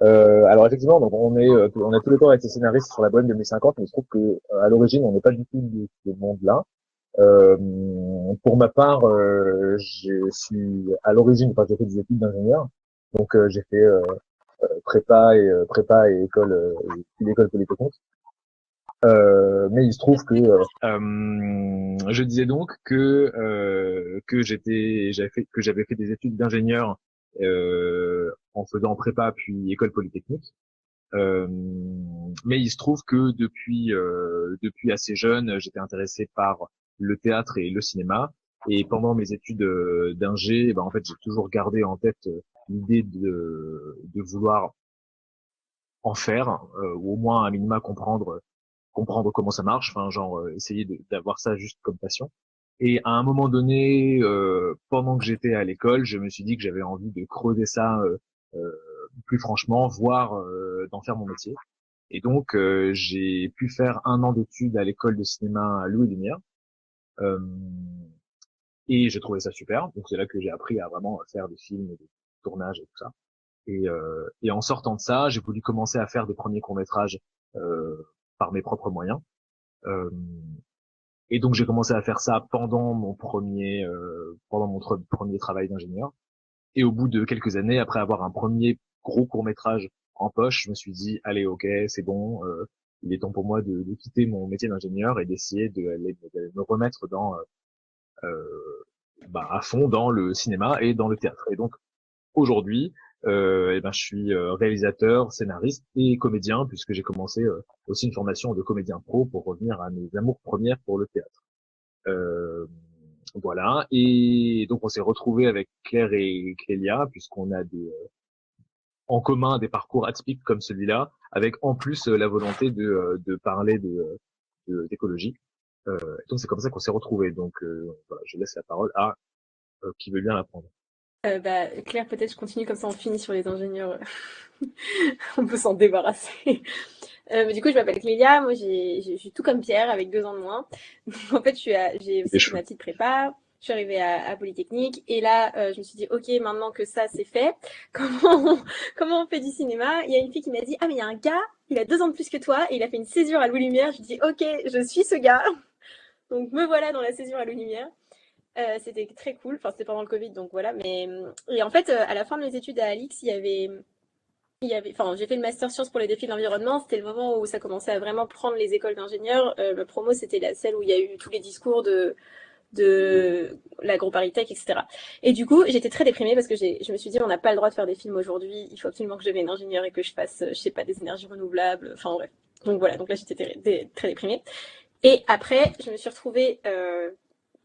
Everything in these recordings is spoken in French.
Alors effectivement, donc on a tous les temps été scénaristes sur la Bohème 2050, mais il se trouve que à l'origine, on n'est pas du tout de ce monde-là. Euh, pour ma part, je suis à l'origine, enfin, j'ai fait des études d'ingénieur, donc j'ai fait prépa et école, puis l'école polytechnique. Mais il se trouve que je disais donc que j'avais fait des études d'ingénieur en faisant prépa puis école polytechnique. Euh, mais il se trouve que depuis assez jeune, j'étais intéressé par le théâtre et le cinéma. Et pendant mes études d'ingé, en fait, j'ai toujours gardé en tête l'idée de vouloir en faire, ou au moins à minima comprendre comment ça marche, enfin genre essayer d'avoir ça juste comme passion. Et à un moment donné, pendant que j'étais à l'école, je me suis dit que j'avais envie de creuser ça euh, plus franchement, voire d'en faire mon métier. Et donc j'ai pu faire un an d'études à l'école de cinéma à Louis Lumière, euh, et j'ai trouvé ça super. Donc c'est là que j'ai appris à vraiment faire des films, des tournages et tout ça. Et en sortant de ça, j'ai voulu commencer à faire des premiers courts métrages par mes propres moyens. Euh, Et donc j'ai commencé à faire ça pendant mon premier travail d'ingénieur. Et au bout de quelques années, après avoir un premier gros court métrage en poche, je me suis dit allez ok c'est bon, il est temps pour moi de quitter mon métier d'ingénieur et d'essayer de me remettre à fond dans le cinéma et dans le théâtre. Et donc aujourd'hui, je suis réalisateur, scénariste et comédien puisque j'ai commencé aussi une formation de comédien pro pour revenir à mes amours premières pour le théâtre. Euh, voilà. Et donc on s'est retrouvé avec Claire et Clélia puisqu'on a en commun des parcours atypiques comme celui-là, avec en plus la volonté de parler d'écologie. Donc c'est comme ça qu'on s'est retrouvés. Donc voilà, je laisse la parole à qui veut bien la prendre. Claire, peut-être je continue comme ça, on finit sur les ingénieurs. On peut s'en débarrasser. Mais du coup, je m'appelle Clélia. Moi, je suis tout comme Pierre, avec 2 ans de moins. Donc, en fait, j'ai Des aussi fait cheveux. ma petite prépa. Je suis arrivée à Polytechnique. Et là, je me suis dit, OK, maintenant que ça, c'est fait, comment on fait du cinéma? Il y a une fille qui m'a dit, ah, mais il y a un gars, il a 2 ans de plus que toi, et il a fait une césure à Louis Lumière. Je lui dis, OK, je suis ce gars. Donc, me voilà dans la césure à Louis Lumière. C'était très cool. Enfin, c'était pendant le Covid, donc voilà. Et en fait, à la fin de mes études à Alix, enfin, j'ai fait le master sciences pour les défis de l'environnement. C'était le moment où ça commençait à vraiment prendre les écoles d'ingénieurs. Ma promo, c'était celle où il y a eu tous les discours de l'AgroParisTech, etc. Et du coup, j'étais très déprimée parce que je me suis dit, on n'a pas le droit de faire des films aujourd'hui. Il faut absolument que je devienne ingénieur et que je fasse, je sais pas, des énergies renouvelables. Enfin, bref. Donc voilà. Donc là, j'étais très déprimée. Et après, je me suis retrouvée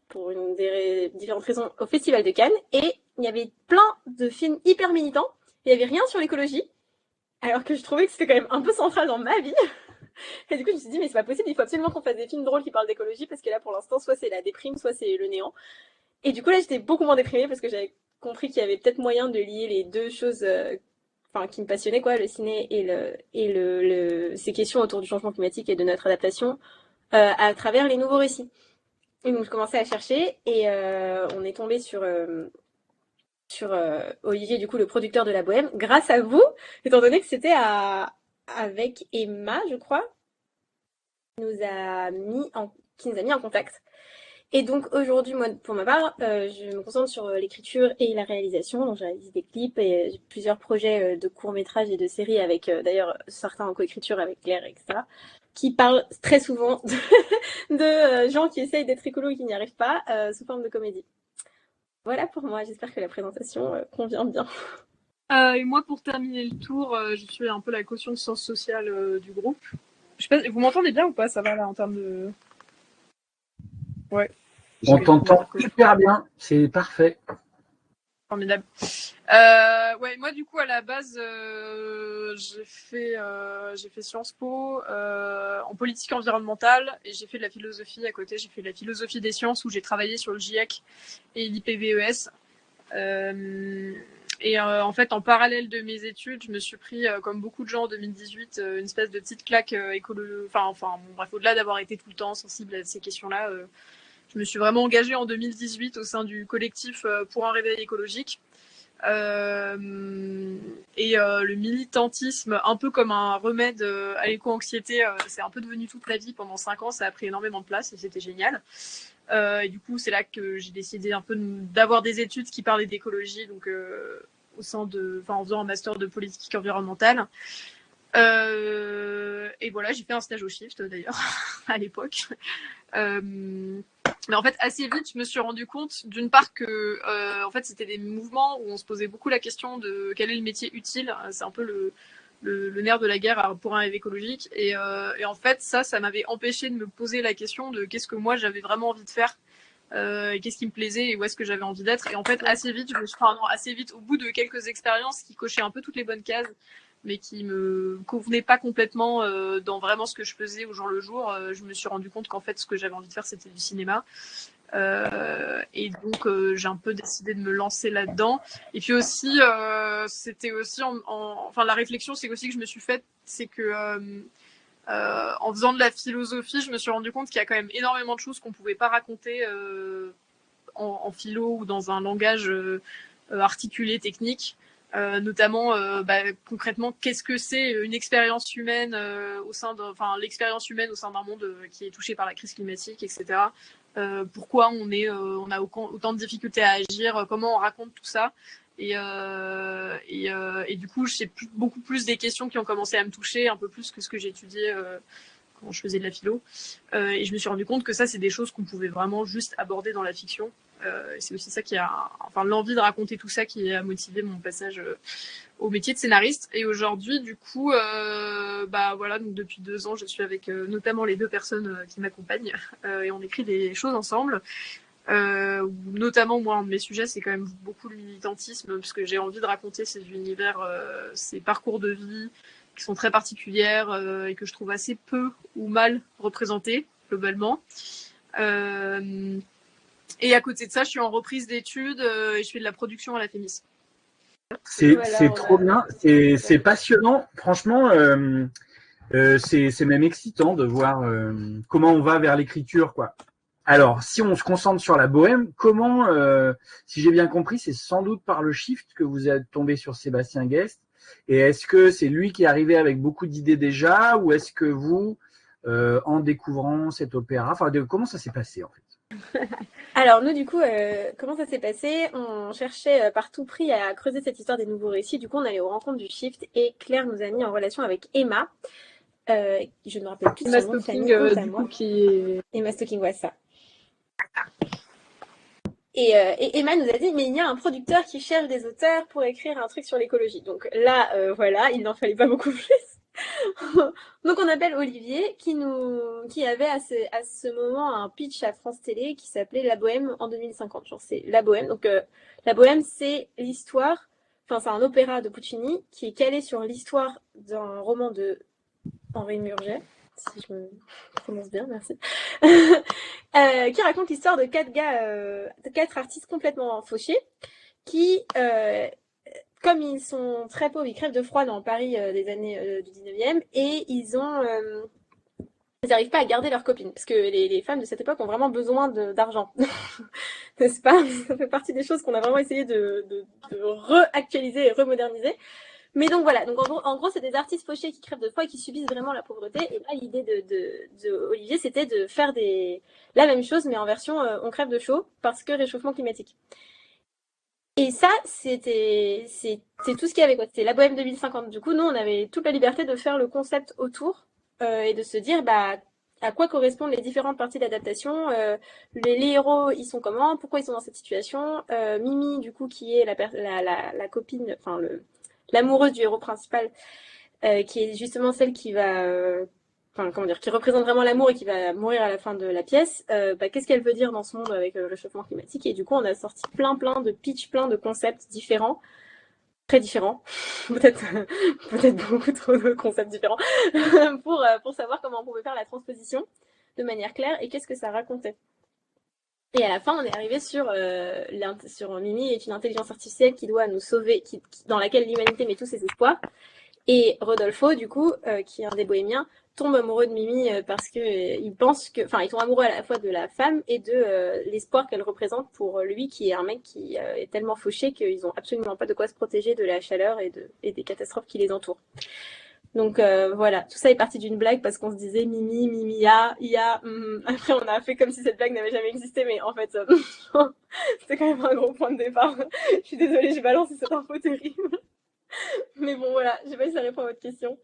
pour des différentes raisons au Festival de Cannes et il y avait plein de films hyper militants. Il y avait rien sur l'écologie, alors que je trouvais que c'était quand même un peu central dans ma vie. Et du coup, je me suis dit, mais c'est pas possible, il faut absolument qu'on fasse des films drôles qui parlent d'écologie, parce que là, pour l'instant, soit c'est la déprime, soit c'est le néant. Et du coup, là, j'étais beaucoup moins déprimée, parce que j'avais compris qu'il y avait peut-être moyen de lier les deux choses, enfin, qui me passionnaient, quoi, le ciné ces questions autour du changement climatique et de notre adaptation, à travers les nouveaux récits. Et donc, je commençais à chercher, et on est tombé sur Olivier, du coup, le producteur de La Bohème, grâce à vous, étant donné que c'était avec Emma, je crois, qui nous a mis en contact. Et donc aujourd'hui, moi, pour ma part, je me concentre sur l'écriture et la réalisation. Donc je réalise des clips et j'ai plusieurs projets de courts-métrages et de séries avec d'ailleurs certains en coécriture avec Claire, etc. Qui parlent très souvent de gens qui essayent d'être écolos et qui n'y arrivent pas sous forme de comédie. Voilà pour moi, j'espère que la présentation convient bien. Et moi, pour terminer le tour, je suis un peu la caution de sciences sociales du groupe. Je sais pas, vous m'entendez bien ou pas? Ça va là en termes de. Ouais. On Ok, on va t'entend dire que super bien, c'est parfait. formidable. Ouais, moi du coup à la base, j'ai fait Sciences Po en politique environnementale et j'ai fait de la philosophie à côté. J'ai fait de la philosophie des sciences où j'ai travaillé sur le GIEC et l'IPBES. En fait, en parallèle de mes études, je me suis pris, comme beaucoup de gens en 2018, une espèce de petite claque Enfin, bon, bref, au-delà d'avoir été tout le temps sensible à ces questions-là, je me suis vraiment engagée en 2018 au sein du collectif pour un réveil écologique, Le militantisme, un peu comme un remède à l'éco-anxiété, c'est un peu devenu toute ma vie pendant 5 ans. Ça a pris énormément de place et c'était génial. Et du coup, c'est là que j'ai décidé un peu d'avoir des études qui parlaient d'écologie, donc en faisant un master de politique environnementale. Et voilà, j'ai fait un stage au Shift d'ailleurs à l'époque. Mais en fait, assez vite, je me suis rendu compte, d'une part, que en fait, c'était des mouvements où on se posait beaucoup la question de quel est le métier utile. C'est un peu le nerf de la guerre pour un rêve écologique. Et en fait, ça m'avait empêché de me poser la question de qu'est-ce que moi j'avais vraiment envie de faire. Et qu'est-ce qui me plaisait et où est-ce que j'avais envie d'être. Et en fait, assez vite, au bout de quelques expériences qui cochaient un peu toutes les bonnes cases, mais qui me convenaient pas complètement dans vraiment ce que je faisais au jour le jour, je me suis rendu compte qu'en fait, ce que j'avais envie de faire, c'était du cinéma. Et donc, j'ai un peu décidé de me lancer là-dedans. Et puis aussi, c'était aussi, enfin, la réflexion, c'est aussi que je me suis faite, c'est que en faisant de la philosophie, je me suis rendu compte qu'il y a quand même énormément de choses qu'on pouvait pas raconter en philo ou dans un langage articulé, technique. Notamment, concrètement, qu'est-ce que c'est une expérience humaine l'expérience humaine au sein d'un monde qui est touché par la crise climatique, etc. Pourquoi on a autant de difficultés à agir, comment on raconte tout ça. Et du coup, j'ai beaucoup plus des questions qui ont commencé à me toucher, un peu plus que ce que j'ai étudié quand je faisais de la philo. Et je me suis rendu compte que ça, c'est des choses qu'on pouvait vraiment juste aborder dans la fiction. Et c'est aussi ça l'envie de raconter tout ça qui a motivé mon passage au métier de scénariste. Et aujourd'hui, du coup, donc depuis 2 ans, je suis avec notamment les 2 personnes qui m'accompagnent et on écrit des choses ensemble. Notamment, moi, un de mes sujets, c'est quand même beaucoup le militantisme, parce que j'ai envie de raconter ces univers, ces parcours de vie qui sont très particulières et que je trouve assez peu ou mal représentés, globalement. Et à côté de ça, je suis en reprise d'études et je fais de la production à la FEMIS. C'est trop bien, c'est passionnant. Franchement, c'est même excitant de voir comment on va vers l'écriture, quoi. Alors, si on se concentre sur la bohème, comment, si j'ai bien compris, c'est sans doute par le Shift que vous êtes tombé sur Sébastien Guest. Et est-ce que c'est lui qui est arrivé avec beaucoup d'idées déjà, ou est-ce que vous, en découvrant cet opéra, comment ça s'est passé en fait? Alors nous, du coup, comment ça s'est passé? On cherchait par tout prix à creuser cette histoire des nouveaux récits. Du coup, on allait aux rencontres du Shift et Claire nous a mis en relation avec Emma. Je ne me rappelle plus de son nom de famille. Emma Stocking, ouais, ça. Et Emma nous a dit, mais il y a un producteur qui cherche des auteurs pour écrire un truc sur l'écologie. Donc là, voilà, il n'en fallait pas beaucoup plus. Donc on appelle Olivier qui avait à ce moment un pitch à France Télé qui s'appelait La Bohème en 2050. Genre c'est La Bohème. Donc La Bohème, c'est l'histoire, enfin c'est un opéra de Puccini qui est calé sur l'histoire d'un roman de Henri Murger, si je me prononce bien, merci. Qui raconte l'histoire de 4 gars, de 4 artistes complètement fauchés qui comme ils sont très pauvres, ils crèvent de froid dans Paris des années du 19e et ils n'arrivent pas à garder leurs copines parce que les femmes de cette époque ont vraiment besoin d'argent. N'est-ce pas? Ça fait partie des choses qu'on a vraiment essayé de réactualiser et remoderniser. Mais donc voilà, donc en gros c'est des artistes fauchés qui crèvent de froid et qui subissent vraiment la pauvreté. Et là l'idée de Olivier c'était de faire la même chose mais en version on crève de chaud parce que réchauffement climatique. Et ça, c'est tout ce qu'il y avait, quoi. C'était la Bohème 2050. Du coup, nous, on avait toute la liberté de faire le concept autour et de se dire, à quoi correspondent les différentes parties d'adaptation. Les héros, ils sont comment? Pourquoi ils sont dans cette situation? Mimi, du coup, qui est la copine, enfin l'amoureuse du héros principal, qui est justement celle qui va qui représente vraiment l'amour et qui va mourir à la fin de la pièce, qu'est-ce qu'elle veut dire dans ce monde avec le réchauffement climatique. Et du coup, on a sorti plein de pitchs, plein de concepts différents, très différents, peut-être beaucoup trop de concepts différents, pour savoir comment on pouvait faire la transposition de manière claire et qu'est-ce que ça racontait. Et à la fin, on est arrivé sur Mimi est une intelligence artificielle qui doit nous sauver, dans laquelle l'humanité met tous ses espoirs. Et Rodolfo, du coup, qui est un des bohémiens, tombe amoureux de Mimi parce que il pense que, enfin, ils sont amoureux à la fois de la femme et de l'espoir qu'elle représente pour lui, qui est un mec qui est tellement fauché qu'ils ont absolument pas de quoi se protéger de la chaleur et des catastrophes qui les entourent. Donc voilà, tout ça est parti d'une blague parce qu'on se disait Mimi, Mimia, Ia. Après, on a fait comme si cette blague n'avait jamais existé, mais en fait, c'était quand même un gros point de départ. Je suis désolée, j'ai balancé cette info terrible. Mais bon, voilà, je sais pas si ça répond à votre question.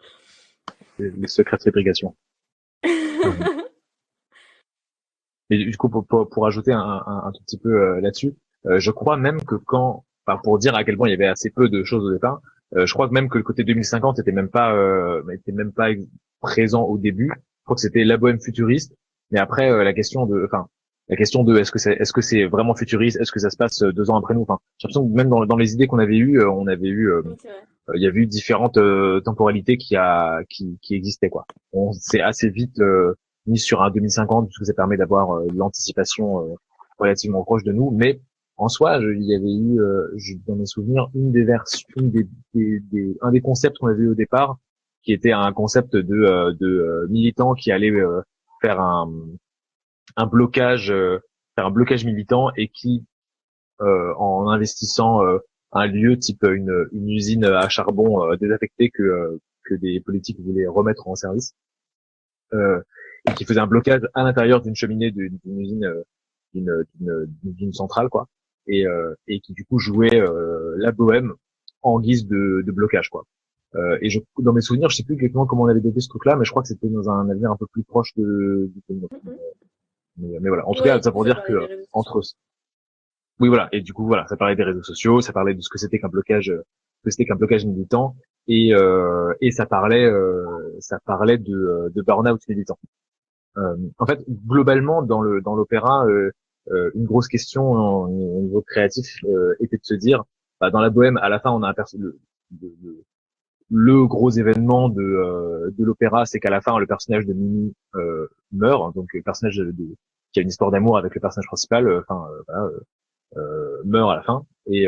Les secrets de ségrégation. Et du coup, pour ajouter un tout petit peu là-dessus, je crois même que enfin, pour dire à quel point il y avait assez peu de choses au départ, je crois que même que le côté 2050 était même pas présent au début. Je crois que c'était la bohème futuriste, mais après la question de est-ce que c'est vraiment futuriste, est-ce que ça se passe 2 ans après nous. Enfin, j'ai l'impression que même dans les idées qu'on avait eues, il y avait eu différentes temporalités qui existaient quoi. On s'est assez vite mis sur un 2050 parce que ça permet d'avoir l'anticipation relativement proche de nous, mais en soi, il y avait eu dans mes souvenirs une des versions, un des concepts qu'on avait eu au départ, qui était un concept de militants qui allaient faire un blocage faire un blocage militant et qui en investissant un lieu type une usine à charbon désaffectée que des politiques voulaient remettre en service et qui faisait un blocage à l'intérieur d'une cheminée d'une usine d'une centrale quoi et qui du coup jouait la bohème en guise de blocage quoi. Et dans mes souvenirs, je sais plus exactement comment on avait développé ce truc-là, mais je crois que c'était dans un avenir un peu plus proche mais voilà. En tout cas, ça pour dire que entre oui, voilà. Et du coup, voilà, ça parlait des réseaux sociaux, ça parlait de ce que c'était qu'un blocage militant, et ça parlait de burn-out militant. En fait, globalement, dans l'opéra, une grosse question au niveau créatif était de se dire, bah, dans la bohème, à la fin, on a le gros événement de l'opéra, c'est qu'à la fin, le personnage de Mimi meurt, donc le personnage qui a une histoire d'amour avec le personnage principal, voilà, meurt à la fin. Et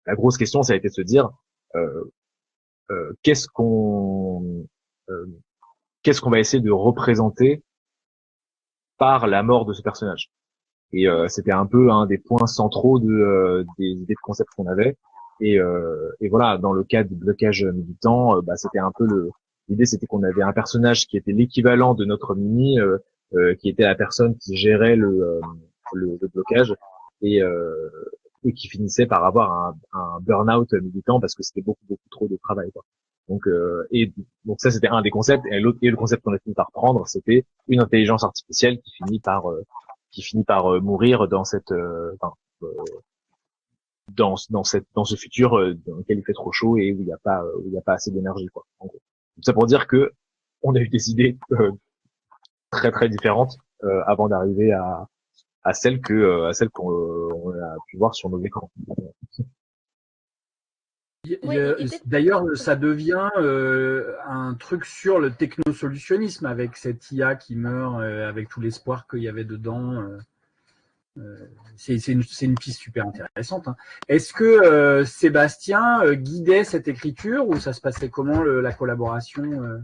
la grosse question, ça a été de se dire euh, qu'est-ce qu'on euh, qu'est-ce qu'on va essayer de représenter par la mort de ce personnage. Et c'était un peu un des points centraux des idées de concept qu'on avait. Et voilà, dans le cas du blocage militant, bah, c'était un peu l'idée, c'était qu'on avait un personnage qui était l'équivalent de notre Mimi, qui était la personne qui gérait le blocage et, euh, et qui finissait par avoir un burn-out militant parce que c'était beaucoup trop de travail quoi. Donc ça c'était un des concepts et le concept qu'on a fini par prendre c'était une intelligence artificielle qui finit par mourir dans cette dans ce futur dans lequel il fait trop chaud et où il y a pas assez d'énergie quoi. En gros. Tout ça pour dire que on a eu des idées très très différentes avant d'arriver à celles qu'on on a pu voir sur nos écrans. D'ailleurs, ça devient un truc sur le technosolutionnisme avec cette IA qui meurt, avec tout l'espoir qu'il y avait dedans. C'est une piste super intéressante. Hein. Est-ce que Sébastien guidait cette écriture ou ça se passait comment la collaboration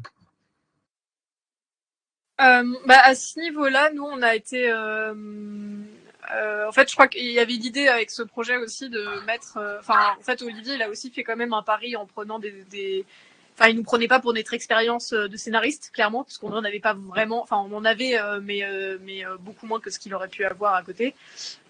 À ce niveau-là, nous, on a été... en fait, je crois qu'il y avait l'idée avec ce projet aussi de mettre... en fait, Olivier, il a aussi fait quand même un pari en prenant Enfin, il nous prenait pas pour notre expérience de scénariste, clairement, parce qu'on n'en avait pas vraiment... Enfin, on en avait, mais beaucoup moins que ce qu'il aurait pu avoir à côté.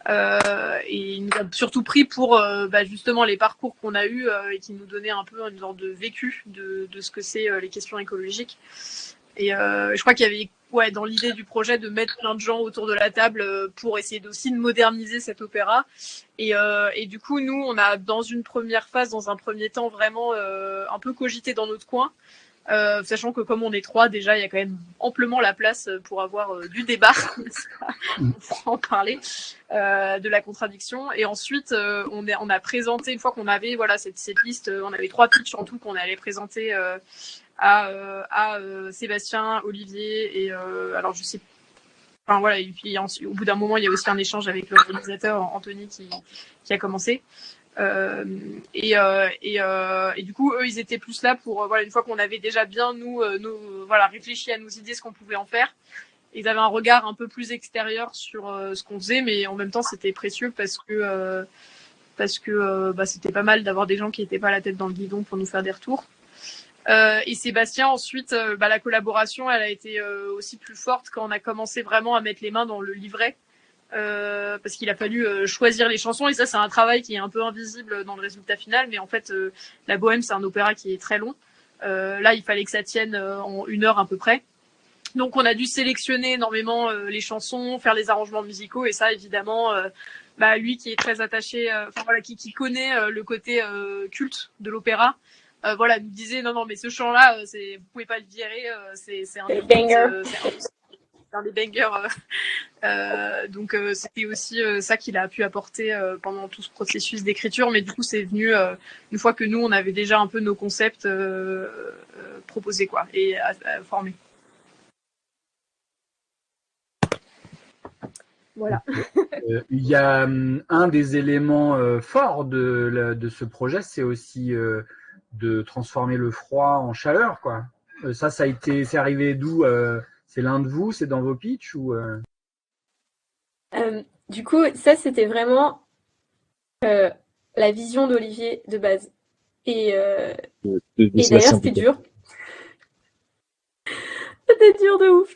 Et il nous a surtout pris pour justement les parcours qu'on a eus et qui nous donnaient un peu une sorte de vécu de ce que c'est les questions écologiques. Et je crois qu'il y avait dans l'idée du projet de mettre plein de gens autour de la table pour essayer aussi de moderniser cet opéra. Et du coup, nous, on a dans une première phase, dans un premier temps, vraiment un peu cogité dans notre coin. Sachant que comme on est 3, déjà, il y a quand même amplement la place pour avoir du débat, on pourra en parler, de la contradiction. Et ensuite, on a présenté, une fois qu'on avait cette liste, on avait 3 pitchs en tout qu'on allait présenter à Sébastien, Olivier et alors je sais. Enfin voilà, et puis au bout d'un moment, il y a aussi un échange avec le réalisateur Anthony qui a commencé. Et du coup, eux, ils étaient plus là pour voilà, une fois qu'on avait déjà bien voilà, réfléchi à nos idées, ce qu'on pouvait en faire. Ils avaient un regard un peu plus extérieur sur ce qu'on faisait, mais en même temps, c'était précieux parce que c'était pas mal d'avoir des gens qui étaient pas la tête dans le guidon pour nous faire des retours. Et Sébastien, ensuite, la collaboration, elle a été aussi plus forte quand on a commencé vraiment à mettre les mains dans le livret. Parce qu'il a fallu choisir les chansons, et ça c'est un travail qui est un peu invisible dans le résultat final, mais en fait la Bohème c'est un opéra qui est très long. Là il fallait que ça tienne en 1 heure à peu près, donc on a dû sélectionner énormément les chansons, faire les arrangements musicaux, et ça évidemment lui qui est très attaché, qui connaît le côté culte de l'opéra, nous disait non mais ce chant là vous pouvez pas le virer, c'est un des banger. C'est un des bangers. Donc c'était aussi ça qu'il a pu apporter pendant tout ce processus d'écriture, mais du coup c'est venu une fois que nous on avait déjà un peu nos concepts proposés quoi, et à former. Voilà. Il y a un des éléments forts de ce projet, c'est aussi de transformer le froid en chaleur, quoi. C'est arrivé d'où c'est l'un de vous, c'est dans vos pitchs ou Du coup, ça c'était vraiment la vision d'Olivier de base. Et d'ailleurs c'était dur. C'était dur de ouf.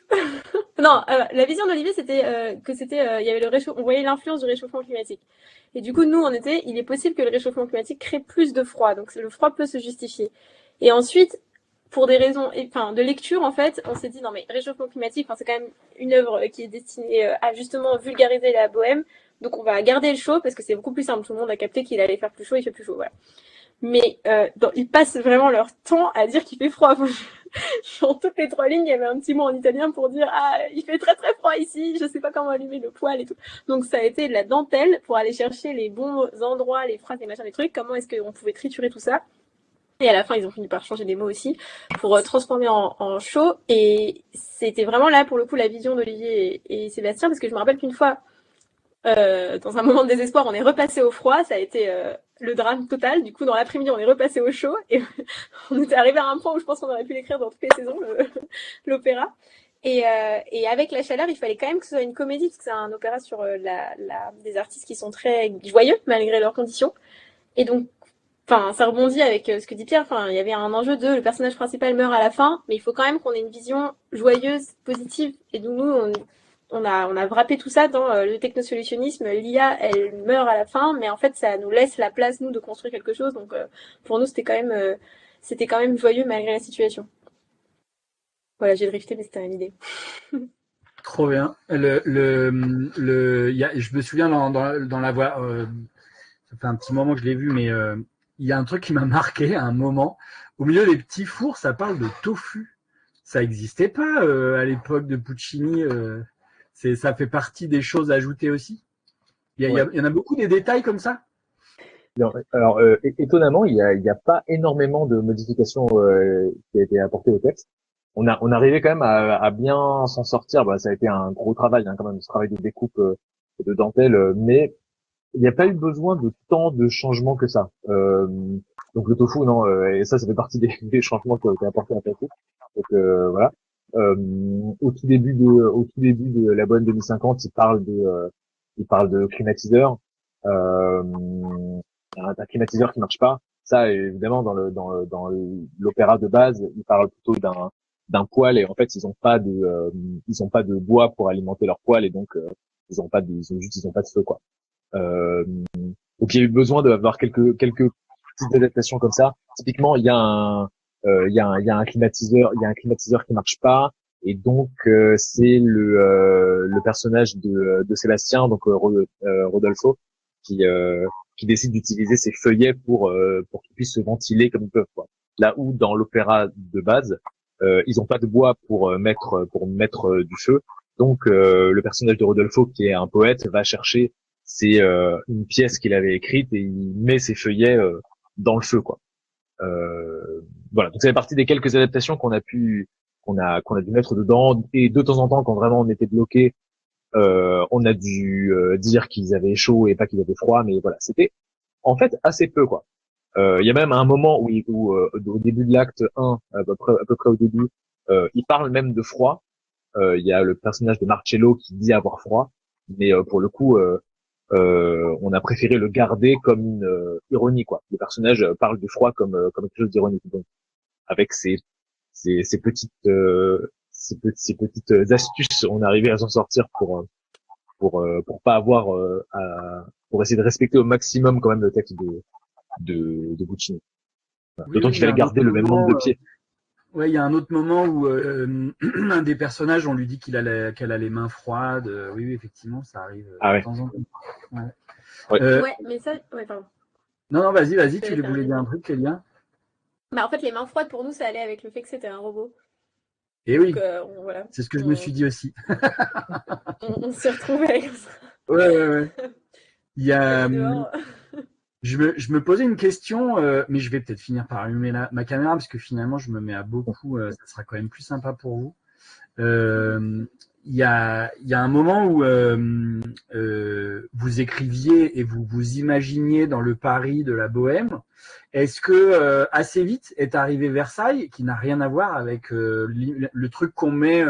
Non, la vision d'Olivier c'était il y avait on voyait l'influence du réchauffement climatique. Et du coup, nous, il est possible que le réchauffement climatique crée plus de froid. Donc le froid peut se justifier. Et ensuite, pour des raisons de lecture, en fait, on s'est dit non mais réchauffement climatique, c'est quand même une œuvre qui est destinée à justement vulgariser la bohème. Donc on va garder le chaud parce que c'est beaucoup plus simple. Tout le monde a capté qu'il allait faire plus chaud, il fait plus chaud, voilà. Mais ils passent vraiment leur temps à dire qu'il fait froid. Dans toutes les 3 lignes, il y avait un petit mot en italien pour dire il fait très très froid ici, je sais pas comment allumer le poêle et tout. Donc ça a été de la dentelle pour aller chercher les bons endroits, les phrases, les machins, les trucs. Comment est-ce qu'on pouvait triturer tout ça. Et à la fin, ils ont fini par changer des mots aussi pour transformer en chaud. Et c'était vraiment là, pour le coup, la vision d'Olivier et Sébastien, parce que je me rappelle qu'une fois, dans un moment de désespoir, on est repassé au froid. Ça a été le drame total. Du coup, dans l'après-midi, on est repassé au chaud. Et on était arrivé à un point où je pense qu'on aurait pu l'écrire dans toutes les saisons, l'opéra. Et avec la chaleur, il fallait quand même que ce soit une comédie, parce que c'est un opéra sur des artistes qui sont très joyeux, malgré leurs conditions. Et donc, ça rebondit avec ce que dit Pierre. Il y avait un enjeu le personnage principal meurt à la fin, mais il faut quand même qu'on ait une vision joyeuse, positive. Et donc nous, on a wrappé tout ça dans le technosolutionnisme. L'IA, elle meurt à la fin, mais en fait, ça nous laisse la place, nous, de construire quelque chose. Donc pour nous, c'était quand même joyeux malgré la situation. Voilà, j'ai drifté, mais c'était une idée. Trop bien. Je me souviens dans la voix. Ça fait un petit moment que je l'ai vu, mais il y a un truc qui m'a marqué à un moment. Au milieu des petits fours, ça parle de tofu. Ça n'existait pas à l'époque de Puccini. Ça fait partie des choses ajoutées aussi. Il y en a beaucoup des détails comme ça. Alors, étonnamment, il y a pas énormément de modifications qui a été apportées au texte. On arrivait quand même à bien s'en sortir. Ça a été un gros travail, quand même, ce travail de découpe de dentelle, mais il n'y a pas eu besoin de tant de changements que ça. Donc le tofu, non, et ça fait partie des changements qui ont été apportés à tofu. Donc voilà. Au tout début de la Bohème 2050, il parle de climatiseur. Un climatiseur qui marche pas. Ça, évidemment, dans l'opéra de base, il parle plutôt d'un poêle, et en fait, ils ont pas de bois pour alimenter leur poêle, et donc ils ont pas de feu, quoi. Donc il y a eu besoin d'avoir quelques petites adaptations comme ça. Typiquement, il y a un climatiseur qui marche pas, et donc c'est le personnage de Sébastien, donc Rodolfo, qui décide d'utiliser ses feuillets pour qu'ils puissent se ventiler comme ils peuvent, quoi. Là où dans l'opéra de base, ils ont pas de bois pour mettre du feu. Donc le personnage de Rodolfo, qui est un poète, va chercher une pièce qu'il avait écrite, et il met ses feuillets dans le feu, quoi. Voilà, donc ça fait partie des quelques adaptations qu'on a dû mettre dedans, et de temps en temps, quand vraiment on était bloqué, on a dû dire qu'ils avaient chaud et pas qu'ils avaient froid, mais voilà, c'était En fait, assez peu, quoi. Il y a même un moment où, au début de l'acte 1, à peu près au début, il parle même de froid. Il y a le personnage de Marcello qui dit avoir froid, mais pour le coup, on a préféré le garder comme une ironie, quoi. Le personnage parle du froid comme quelque chose d'ironique, donc avec ces petites ces petites astuces, on est arrivé à s'en sortir pour pas avoir pour essayer de respecter au maximum quand même le texte de Guccini. Voilà. Oui, D'autant oui, il qu'il y a fallait un autre garder le même nombre de moment. pieds. Ouais, il y a un autre moment où un des personnages, on lui dit qu'elle a les mains froides. Oui, oui, effectivement, ça arrive Ah de ouais. temps en temps. Ouais. Ouais. Ouais, mais ça, ouais, pardon. Non, vas-y, Je te tu laisse voulais dire un terminer. truc, Kélia? Bah, en fait, les mains froides, pour nous, ça allait avec le fait que c'était un robot. Eh Donc, oui, voilà. c'est ce que je me suis dit aussi. On s'y retrouvait comme ça. Ouais. Il y Il a a, dit dehors. je me posais une question, mais je vais peut-être finir par allumer ma caméra parce que finalement, je me mets à beaucoup. Ça sera quand même plus sympa pour vous. Il y a un moment où vous écriviez et vous vous imaginiez dans le Paris de la Bohème. Est-ce que assez vite est arrivé Versailles, qui n'a rien à voir avec le truc qu'on met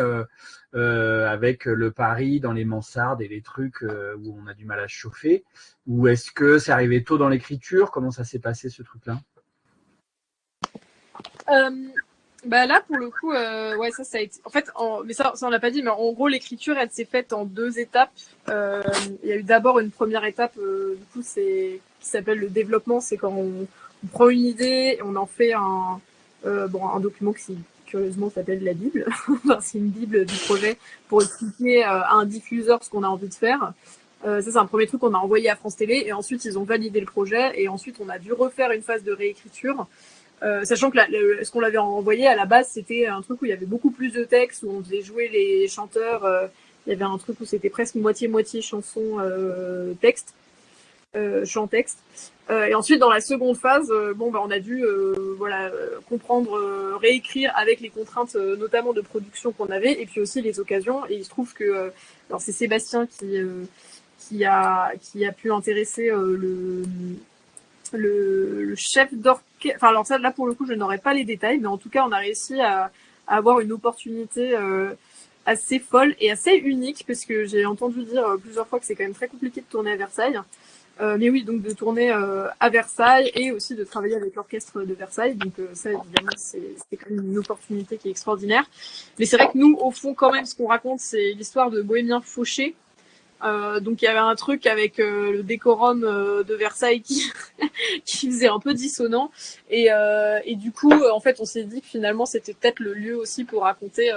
avec le Paris dans les mansardes et les trucs où on a du mal à se chauffer, ou est-ce que c'est arrivé tôt dans l'écriture? Comment ça s'est passé ce truc-là? Bah là, pour le coup, ouais, ça a été. En fait, mais ça on l'a pas dit, mais en gros, l'écriture, elle s'est faite en 2 étapes. Il y a eu d'abord une première étape, du coup, c'est qui s'appelle le développement. C'est quand on prend une idée, on en fait un document qui curieusement s'appelle la Bible. Enfin, c'est une Bible du projet pour expliquer à un diffuseur ce qu'on a envie de faire. Ça, c'est un premier truc qu'on a envoyé à France Télé, et ensuite ils ont validé le projet, et ensuite on a dû refaire une phase de réécriture. Sachant que ce qu'on l'avait envoyé à la base, c'était un truc où il y avait beaucoup plus de texte, où on faisait jouer les chanteurs. Il y avait un truc où c'était presque moitié-moitié chanson texte, chant texte. Et ensuite, dans la seconde phase, on a dû comprendre, réécrire avec les contraintes, notamment de production qu'on avait, et puis aussi les occasions. Et il se trouve que alors c'est Sébastien qui a pu intéresser le chef d'orchestre. Enfin, alors ça, là, pour le coup, je n'aurais pas les détails, mais en tout cas, on a réussi à avoir une opportunité assez folle et assez unique, parce que j'ai entendu dire plusieurs fois que c'est quand même très compliqué de tourner à Versailles. Mais oui, donc de tourner à Versailles et aussi de travailler avec l'orchestre de Versailles. Donc ça, évidemment, c'est quand même une opportunité qui est extraordinaire. Mais c'est vrai que nous, au fond, quand même, ce qu'on raconte, c'est l'histoire de bohémiens fauchés. Donc il y avait un truc avec le décorum de Versailles qui qui faisait un peu dissonant, et du coup en fait on s'est dit que finalement c'était peut-être le lieu aussi pour raconter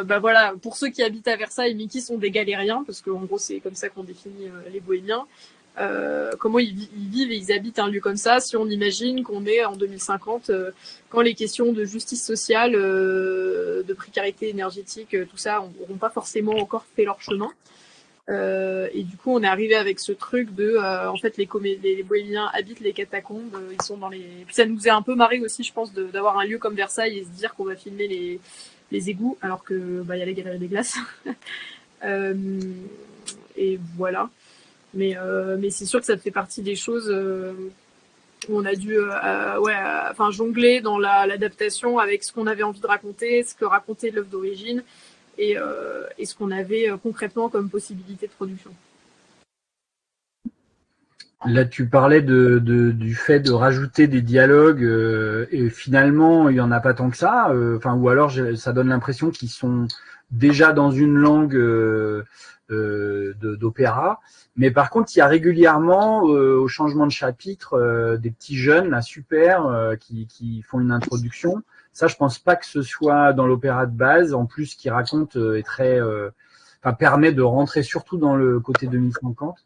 voilà, pour ceux qui habitent à Versailles mais qui sont des galériens, parce qu'en gros c'est comme ça qu'on définit les bohémiens, comment ils vivent et ils habitent un lieu comme ça, si on imagine qu'on est en 2050, quand les questions de justice sociale, de précarité énergétique, tout ça n'auront pas forcément encore fait leur chemin. Et du coup, on est arrivé avec ce truc de, en fait, les bohémiens habitent les catacombes, ils sont dans les. Puis ça nous est un peu marré aussi, je pense, d'avoir un lieu comme Versailles et se dire qu'on va filmer les égouts, alors que il y a la galerie des glaces. Et voilà. Mais c'est sûr que ça fait partie des choses où on a dû, jongler dans l'adaptation avec ce qu'on avait envie de raconter, ce que racontait l'œuvre d'origine, et ce qu'on avait concrètement comme possibilité de production. Là, tu parlais du fait de rajouter des dialogues et finalement, il n'y en a pas tant que ça. Ou alors, ça donne l'impression qu'ils sont déjà dans une langue d'opéra. Mais par contre, il y a régulièrement, au changement de chapitre, des petits jeunes là, super qui font une introduction. Ça, je pense pas que ce soit dans l'opéra de base. En plus, qui raconte est très, permet de rentrer surtout dans le côté 2050.